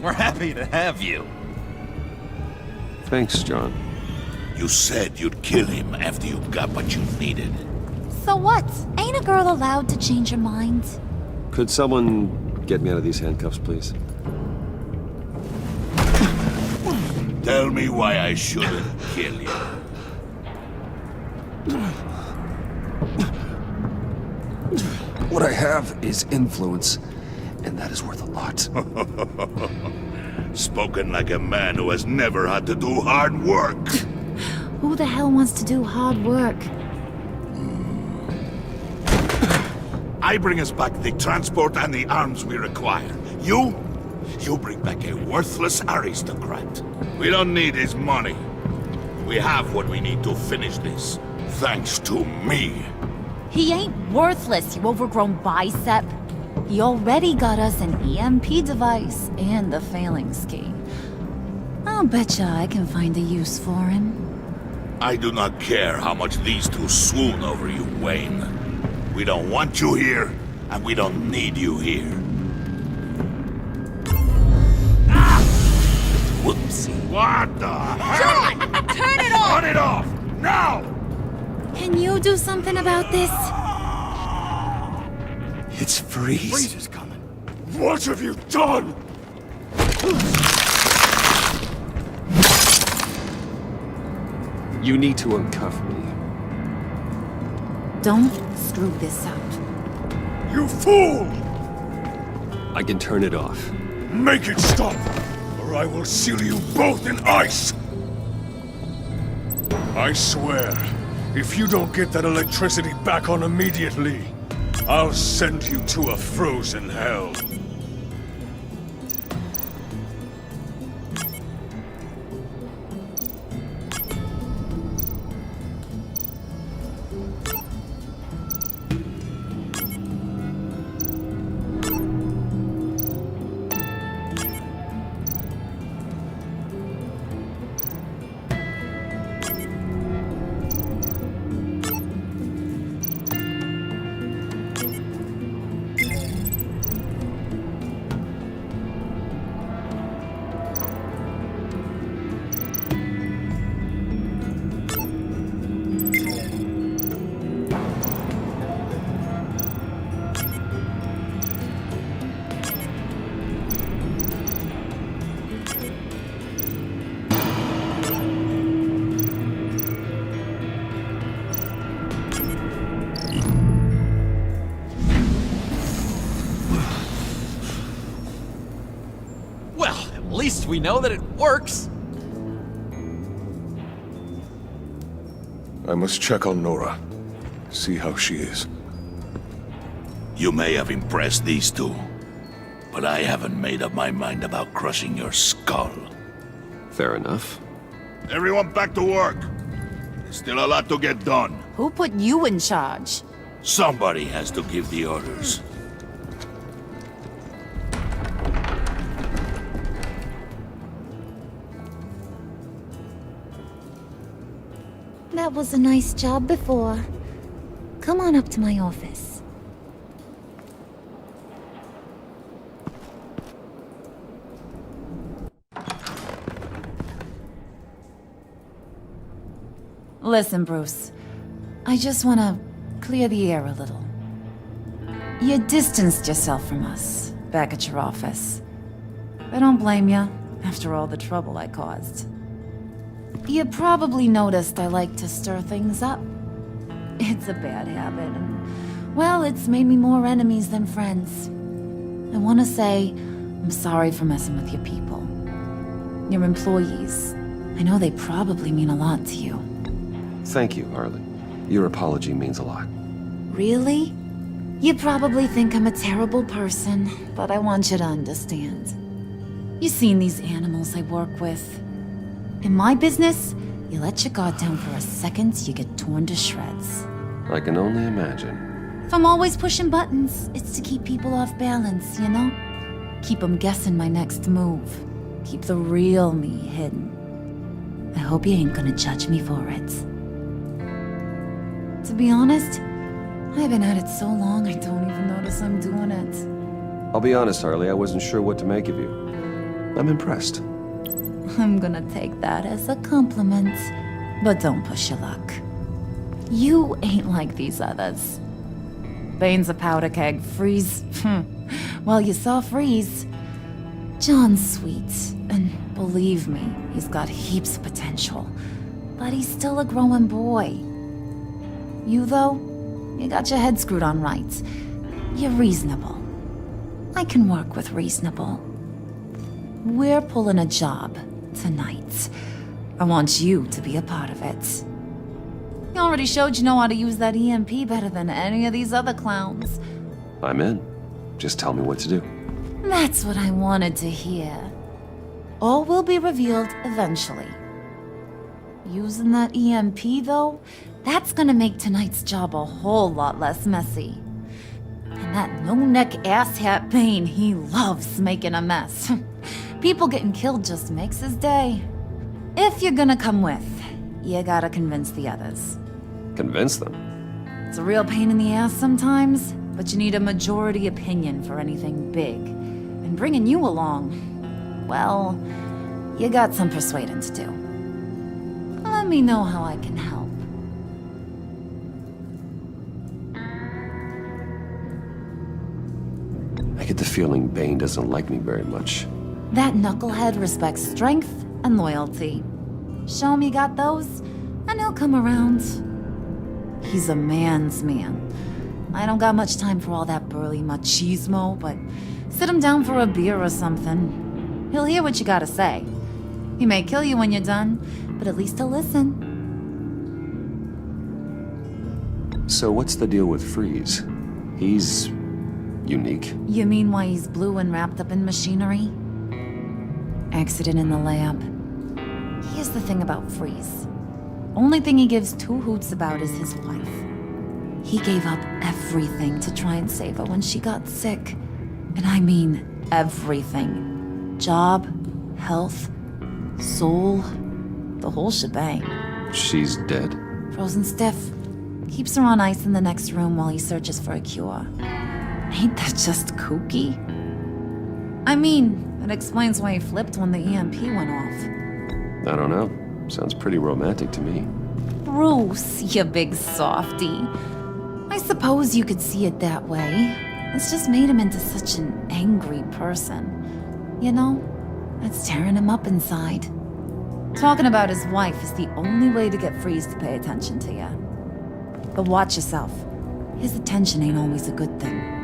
We're happy to have you. Thanks, John. You said you'd kill him after you got what you needed. So what? Ain't a girl allowed to change her mind? Could someone get me out of these handcuffs, please? Tell me why I shouldn't kill you. What I have is influence, and that is worth a lot. Spoken like a man who has never had to do hard work. Who the hell wants to do hard work? I bring us back the transport and the arms we require. You bring back a worthless aristocrat. We don't need his money. We have what we need to finish this, thanks to me. He ain't worthless, you overgrown bicep. He already got us an EMP device and the failing scheme. I'll betcha I can find a use for him. I do not care how much these two swoon over you, Wayne. We don't want you here, and we don't need you here. Ah! Whoopsie. What the hell? John! Turn it off! Turn it off! Now! Can you do something about this? It's Freeze. Freeze is coming. What have you done? You need to uncuff me. Don't screw this up. You fool! I can turn it off. Make it stop, or I will seal you both in ice! I swear, if you don't get that electricity back on immediately, I'll send you to a frozen hell. At least we know that it works. I must check on Nora. See how she is. You may have impressed these two, but I haven't made up my mind about crushing your skull. Fair enough. Everyone back to work. There's still a lot to get done. Who put you in charge? Somebody has to give the orders. That was a nice job before. Come on up to my office. Listen, Bruce. I just want to clear the air a little. You distanced yourself from us back at your office. I don't blame you, after all the trouble I caused. You probably noticed I like to stir things up. It's a bad habit, and, well, it's made me more enemies than friends. I want to say I'm sorry for messing with your people. Your employees. I know they probably mean a lot to you. Thank you, Harley. Your apology means a lot. Really? You probably think I'm a terrible person, but I want you to understand. You've seen these animals I work with. In my business, you let your guard down for a second, you get torn to shreds. I can only imagine. If I'm always pushing buttons, it's to keep people off balance, you know? Keep them guessing my next move. Keep the real me hidden. I hope you ain't gonna judge me for it. To be honest, I've been at it so long I don't even notice I'm doing it. I'll be honest, Harley, I wasn't sure what to make of you. I'm impressed. I'm gonna take that as a compliment, but don't push your luck. You ain't like these others. Bane's a powder keg, Freeze. Well, you saw Freeze. John's sweet, and believe me, he's got heaps of potential. But he's still a growing boy. You, though, you got your head screwed on right. You're reasonable. I can work with reasonable. We're pulling a job tonight. I want you to be a part of it. You already showed you know how to use that EMP better than any of these other clowns. I'm in. Just tell me what to do. That's what I wanted to hear. All will be revealed eventually. Using that EMP, though, that's gonna make tonight's job a whole lot less messy. And that no-neck asshat Bane, he loves making a mess. People getting killed just makes his day. If you're gonna come with, you gotta convince the others. Convince them? It's a real pain in the ass sometimes, but you need a majority opinion for anything big. And bringing you along, well, you got some persuading to do. Let me know how I can help. I get the feeling Bane doesn't like me very much. That knucklehead respects strength and loyalty. Show him you got those, and he'll come around. He's a man's man. I don't got much time for all that burly machismo, but sit him down for a beer or something. He'll hear what you gotta say. He may kill you when you're done, but at least he'll listen. So what's the deal with Freeze? He's unique. You mean why he's blue and wrapped up in machinery? Accident in the lab. Here's the thing about Freeze. Only thing he gives two hoots about is his wife. He gave up everything to try and save her when she got sick. And I mean everything. Job, health, soul, the whole shebang. She's dead? Frozen stiff. Keeps her on ice in the next room while he searches for a cure. Ain't that just kooky? I mean, it explains why he flipped when the EMP went off. I don't know. Sounds pretty romantic to me. Bruce, you big softy. I suppose you could see it that way. It's just made him into such an angry person. You know, it's tearing him up inside. Talking about his wife is the only way to get Freeze to pay attention to you. But watch yourself. His attention ain't always a good thing.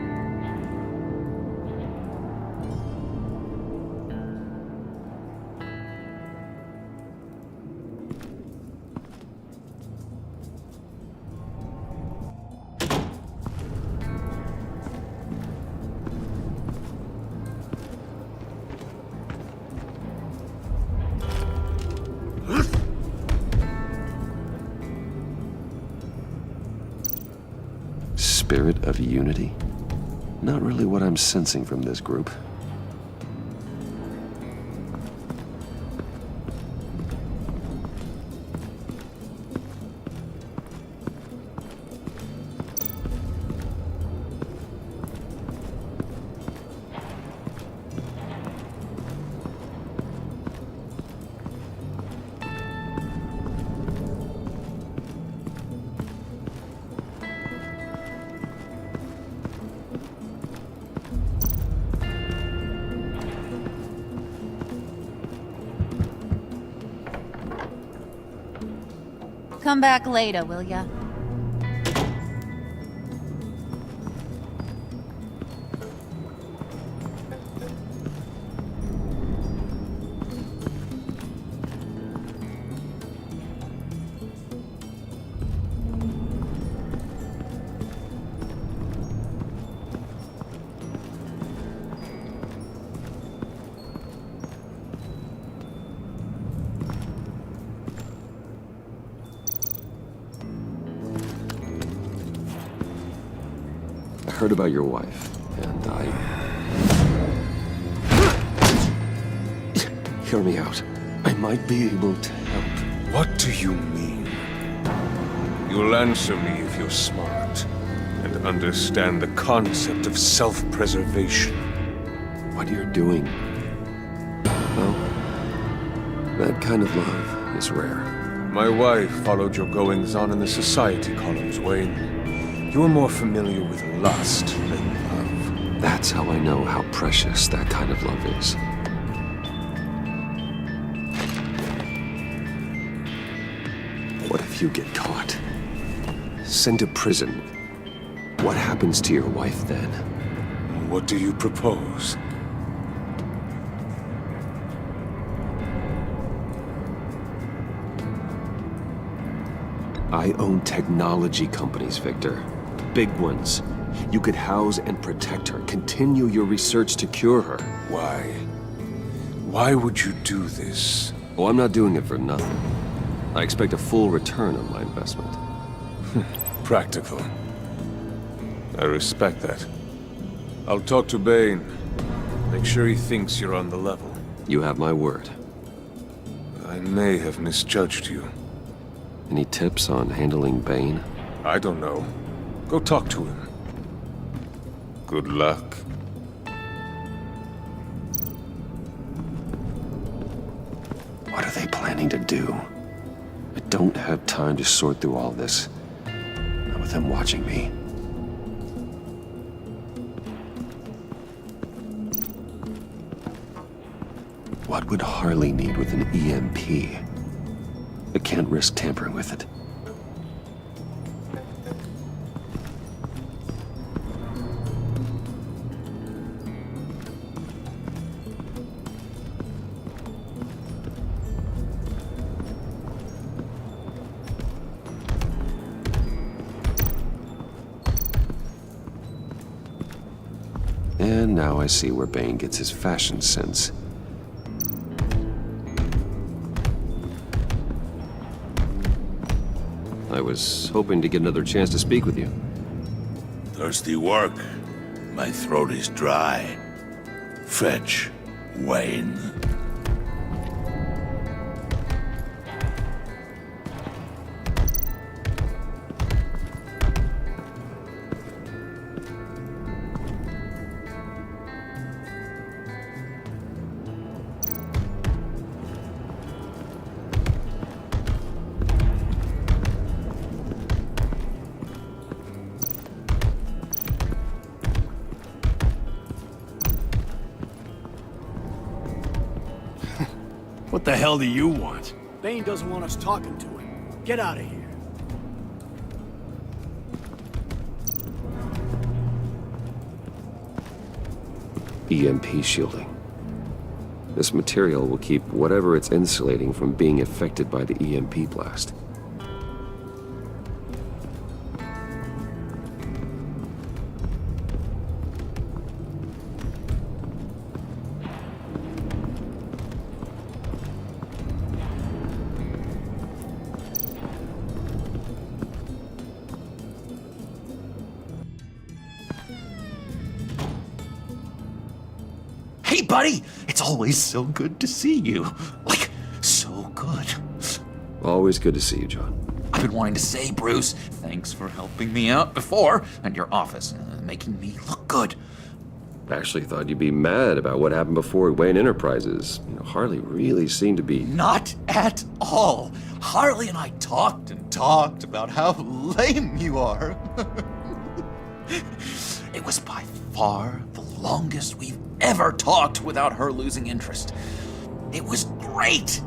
Spirit of unity? Not really what I'm sensing from this group. Come back later, will ya? I heard about your wife, and Hear me out. I might be able to help. What do you mean? You'll answer me if you're smart and understand the concept of self-preservation. What you're doing, well, that kind of love is rare. My wife followed your goings-on in the society columns, Wayne. You are more familiar with lust than love. That's how I know how precious that kind of love is. What if you get caught? Sent to prison? What happens to your wife then? What do you propose? I own technology companies, Victor. Big ones. You could house and protect her, continue your research to cure her. Why? Why would you do this? Oh, I'm not doing it for nothing. I expect a full return on my investment. Practical. I respect that. I'll talk to Bane. Make sure he thinks you're on the level. You have my word. I may have misjudged you. Any tips on handling Bane? I don't know. Go talk to him. Good luck. What are they planning to do? I don't have time to sort through all this. Not with them watching me. What would Harley need with an EMP? I can't risk tampering with it. And now I see where Bane gets his fashion sense. I was hoping to get another chance to speak with you. Thirsty work? My throat is dry. Fetch, Wayne. What the hell do you want? Bane doesn't want us talking to him. Get out of here. EMP shielding. This material will keep whatever it's insulating from being affected by the EMP blast. Hey, buddy! It's always so good to see you. Like, so good. Always good to see you, John. I've been wanting to say, Bruce, thanks for helping me out before, and your office, making me look good. I actually thought you'd be mad about what happened before Wayne Enterprises. You know, Harley really seemed to be... Not at all. Harley and I talked and talked about how lame you are. It was by far the longest we've ever talked without her losing interest. It was great.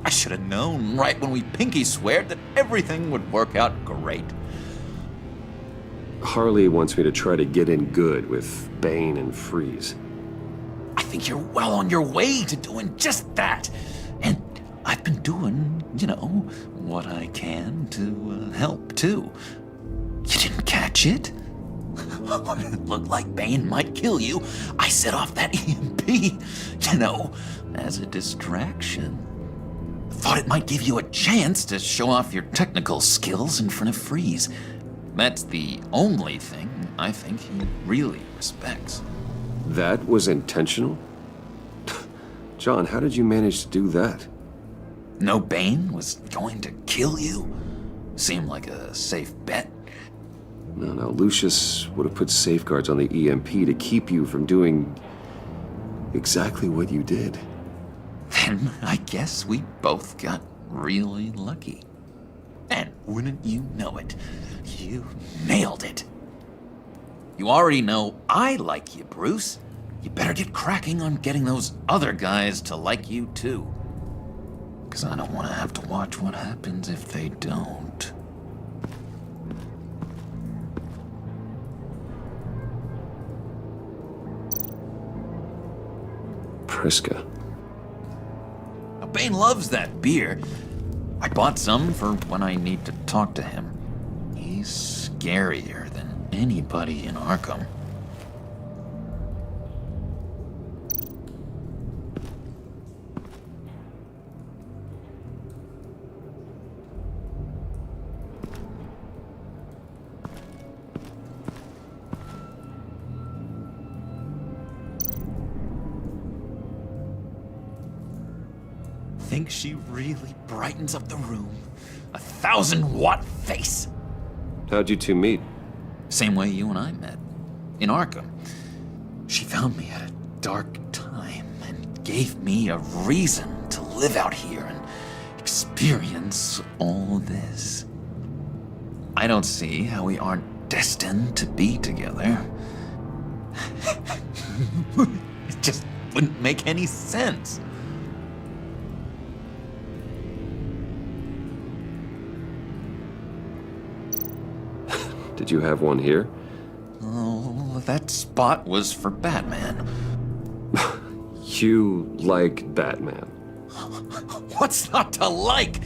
I should have known right when we pinky sweared that everything would work out great. Harley wants me to try to get in good with Bane and Freeze. I think you're well on your way to doing just that. And I've been doing, what I can to help, too. You didn't catch it? When it looked like Bane might kill you, I set off that EMP, as a distraction. Thought it might give you a chance to show off your technical skills in front of Freeze. That's the only thing I think he really respects. That was intentional? John, how did you manage to do that? No Bane was going to kill you? Seemed like a safe bet. No, Lucius would have put safeguards on the EMP to keep you from doing exactly what you did. Then I guess we both got really lucky. And wouldn't you know it, you nailed it. You already know I like you, Bruce. You better get cracking on getting those other guys to like you too. 'Cause I don't want to have to watch what happens if they don't. Priska. Now, Bane loves that beer. I bought some for when I need to talk to him. He's scarier than anybody in Arkham. Think she really brightens up the room? 1,000-watt face! How'd you two meet? Same way you and I met. In Arkham. She found me at a dark time and gave me a reason to live out here and experience all this. I don't see how we aren't destined to be together. It just wouldn't make any sense. Did you have one here? Oh, that spot was for Batman. You like Batman? What's not to like?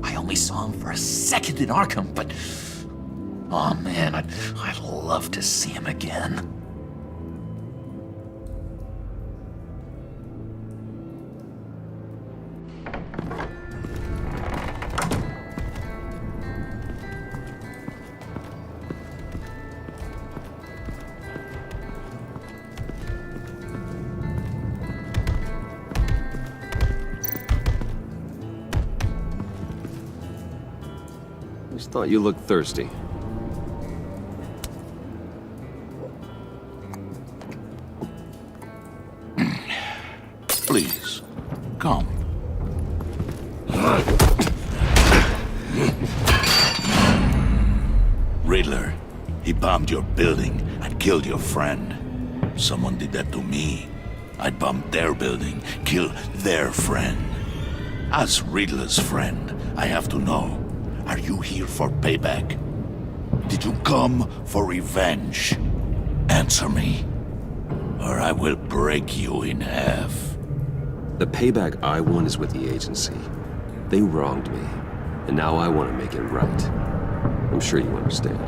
I only saw him for a second in Arkham, but... oh man, I'd love to see him again. Just thought you looked thirsty. Please, come. Riddler, he bombed your building and killed your friend. Someone did that to me. I'd bomb their building, kill their friend. As Riddler's friend, I have to know, are you here for payback? Did you come for revenge? Answer me, or I will break you in half. The payback I want is with the agency. They wronged me, and now I want to make it right. I'm sure you understand.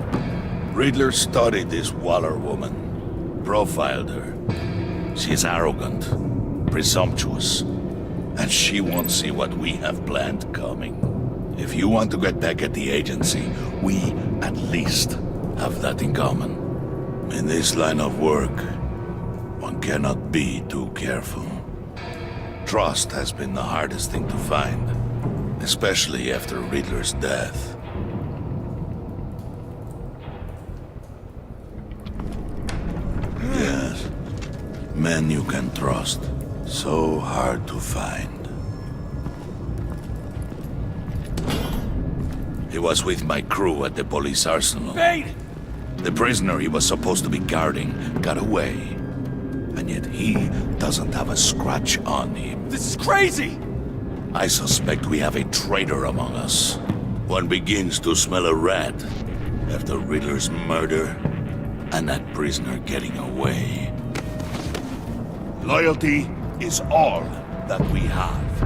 Riddler studied this Waller woman, profiled her. She's arrogant, presumptuous, and she won't see what we have planned coming. If you want to get back at the agency, we at least have that in common. In this line of work, one cannot be too careful. Trust has been the hardest thing to find, especially after Riddler's death. Yes, men you can trust. So hard to find. He was with my crew at the police arsenal. Bane! The prisoner he was supposed to be guarding got away. And yet he doesn't have a scratch on him. This is crazy! I suspect we have a traitor among us. One begins to smell a rat after Riddler's murder and that prisoner getting away. Loyalty is all that we have.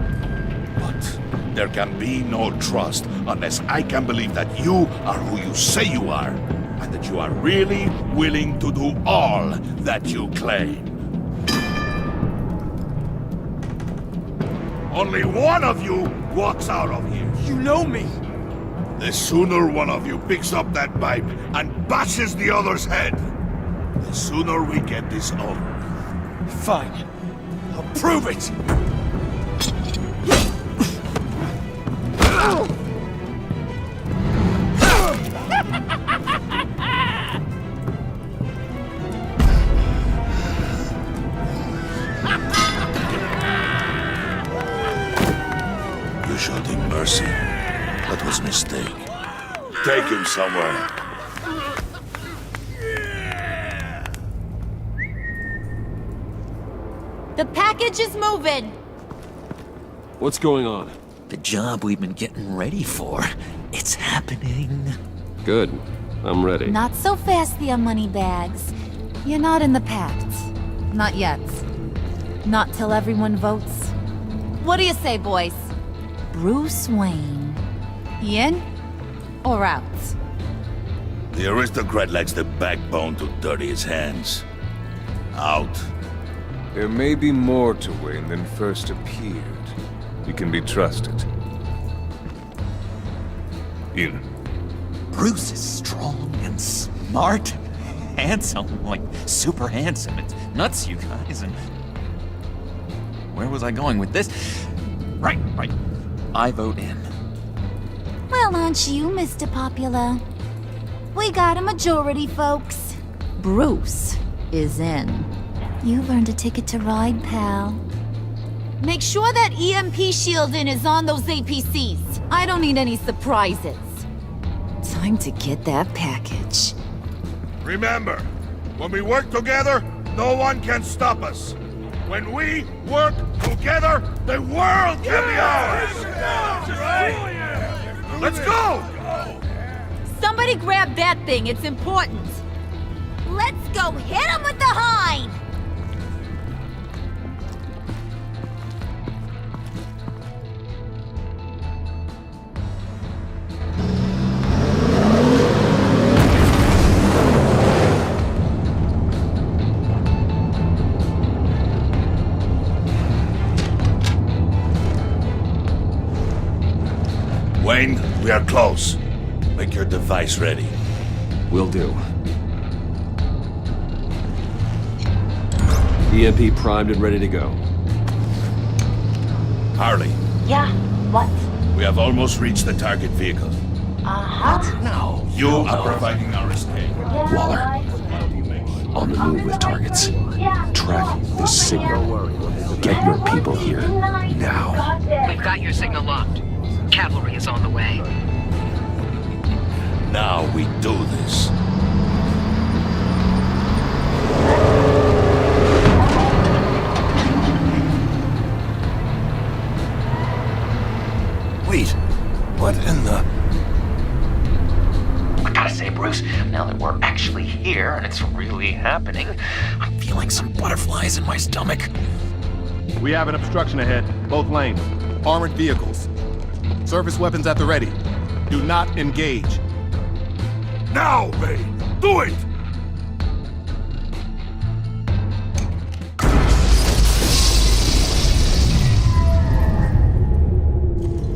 But there can be no trust unless I can believe that you are who you say you are, and that you are really willing to do all that you claim. Only one of you walks out of here. You know me. The sooner one of you picks up that pipe and bashes the other's head, the sooner we get this over. Fine. I'll prove it. You showed him mercy. That was a mistake. Take him somewhere. The package is moving. What's going on? The job we've been getting ready for. It's happening. Good. I'm ready. Not so fast, the Moneybags. You're not in the pact. Not yet. Not till everyone votes. What do you say, boys? Bruce Wayne. In or out? The aristocrat lacks the backbone to dirty his hands. Out. There may be more to Wayne than first appeared. He can be trusted. In. Bruce is strong and smart, handsome, like super handsome. It's nuts, you guys. And where was I going with this? Right. I vote in. Well, aren't you, Mr. Popular? We got a majority, folks. Bruce is in. You've earned a ticket to ride, pal. Make sure that EMP shielding is on those APCs. I don't need any surprises. Time to get that package. Remember, when we work together, no one can stop us. When we work together, the world can be ours! Let's go! Somebody grab that thing, it's important. Let's go hit him with the hind! Wayne, we are close. Make your device ready. Will do. EMP primed and ready to go. Harley. Yeah, what? We have almost reached the target vehicle. Uh-huh. No. You are providing our escape. Waller. On the move with targets. Track this signal. Get your people here. Now. We've got your signal locked. Cavalry is on the way. Now we do this. Wait, what in the... I gotta say, Bruce, now that we're actually here and it's really happening, I'm feeling some butterflies in my stomach. We have an obstruction ahead, both lanes. Armored vehicles. Service weapons at the ready. Do not engage. Now, Bane! Do it!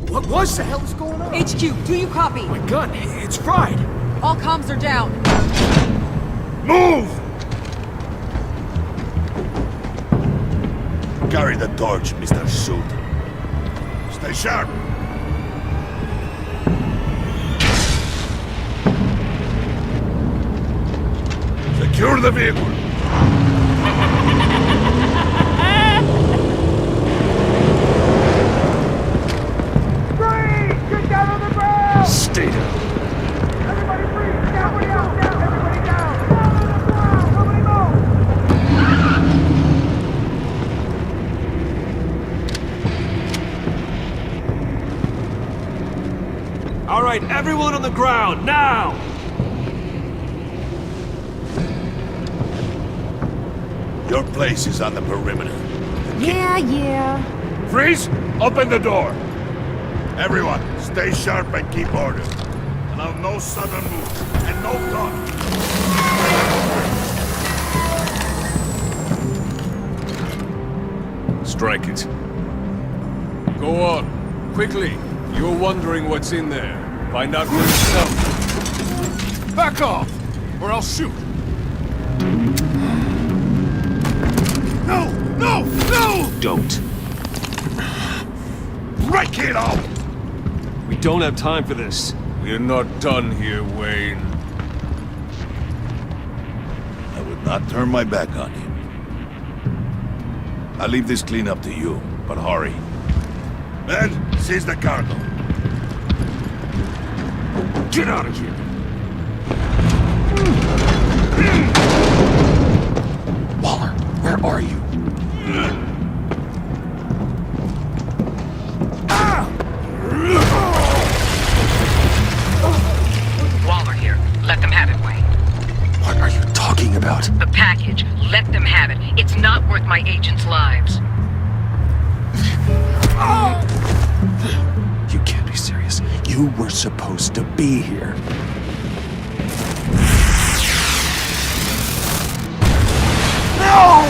What the hell is going on? HQ, do you copy? My gun, it's fried. All comms are down. Move! Carry the torch, Mr. Suit. Stay sharp. Secure the vehicle. Get down on the ground! Stay down. Everybody freeze! Down, down! Everybody down! Down on the ground! Nobody move! All right, everyone on the ground, now! Your place is on the perimeter. Yeah. Freeze! Open the door! Everyone, stay sharp and keep order. Allow no sudden moves, and no talking. Strike it. Go on. Quickly. You're wondering what's in there. Find out for yourself. Back off, or I'll shoot. No! No! No! Don't. Break it off! We don't have time for this. We're not done here, Wayne. I would not turn my back on him. I'll leave this clean up to you, but hurry. Men, seize the cargo. Get out of here! Waller, where are you? Waller here. Let them have it, Wayne. What are you talking about? The package. Let them have it. It's not worth my agents' lives. You can't be serious. You were supposed to be here. No!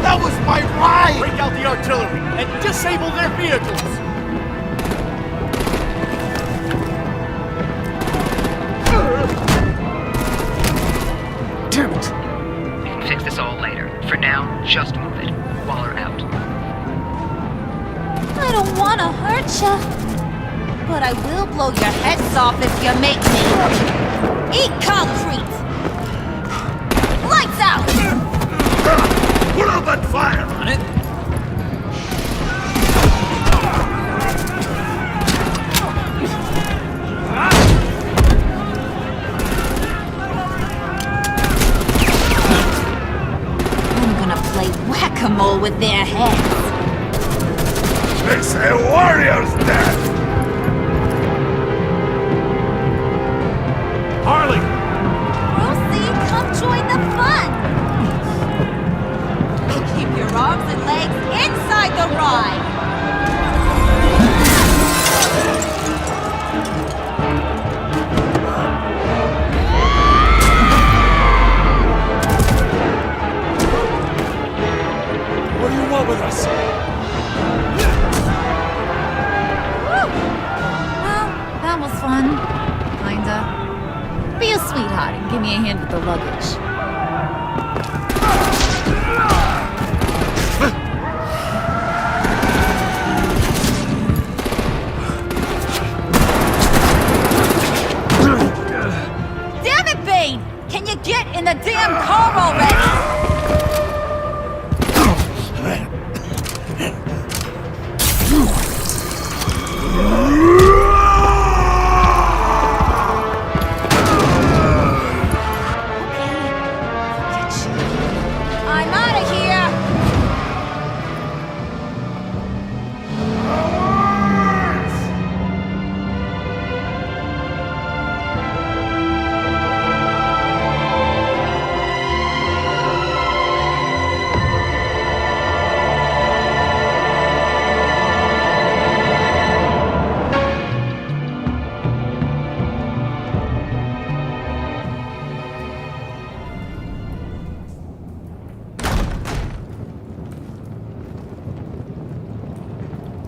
That was my ride! Break out the artillery and disable their vehicles! Damn it! We can fix this all later. For now, just move it. Waller out. I don't want to hurt ya, but I will blow your heads off if you make me. Eat concrete! Lights out! Put out that fire on it! I'm gonna play whack-a-mole with their heads. It's a warrior's death! Harley! Lucy, come join the fun! Keep your arms and legs inside the ride! What do you want with us? That was fun. Kinda. Be a sweetheart and give me a hand with the luggage. Damn it, Bane! Can you get in the damn car already? I'm out of here!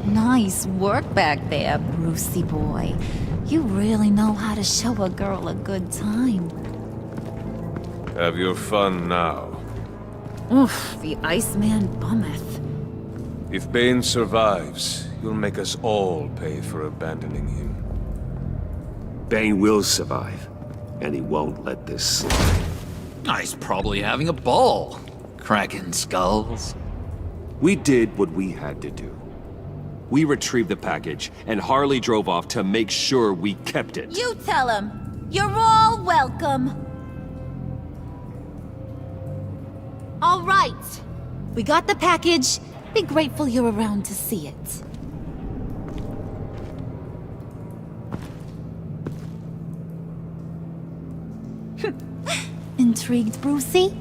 Nice work back there, Brucey boy. You really know how to show a girl a good time. Have your fun now. Oof, the Iceman bummeth. If Bane survives, you'll make us all pay for abandoning him. Bane will survive, and he won't let this slide. He's probably having a ball. Cracking skulls. We did what we had to do. We retrieved the package, and Harley drove off to make sure we kept it. You tell him. You're all welcome. All right. We got the package. Be grateful you're around to see it. Intrigued, Brucey?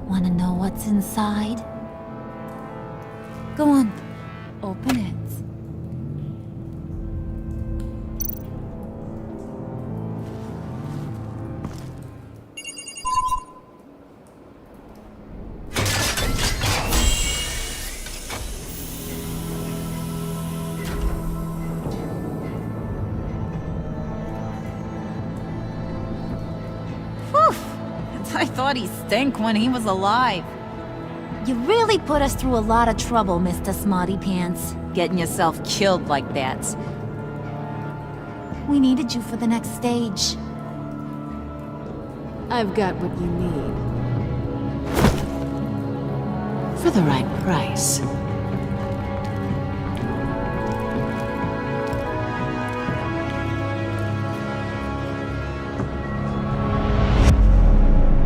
Wanna know what's inside? Go on, open it. I thought he stank when he was alive. You really put us through a lot of trouble, Mr. Smarty Pants. Getting yourself killed like that. We needed you for the next stage. I've got what you need. For the right price.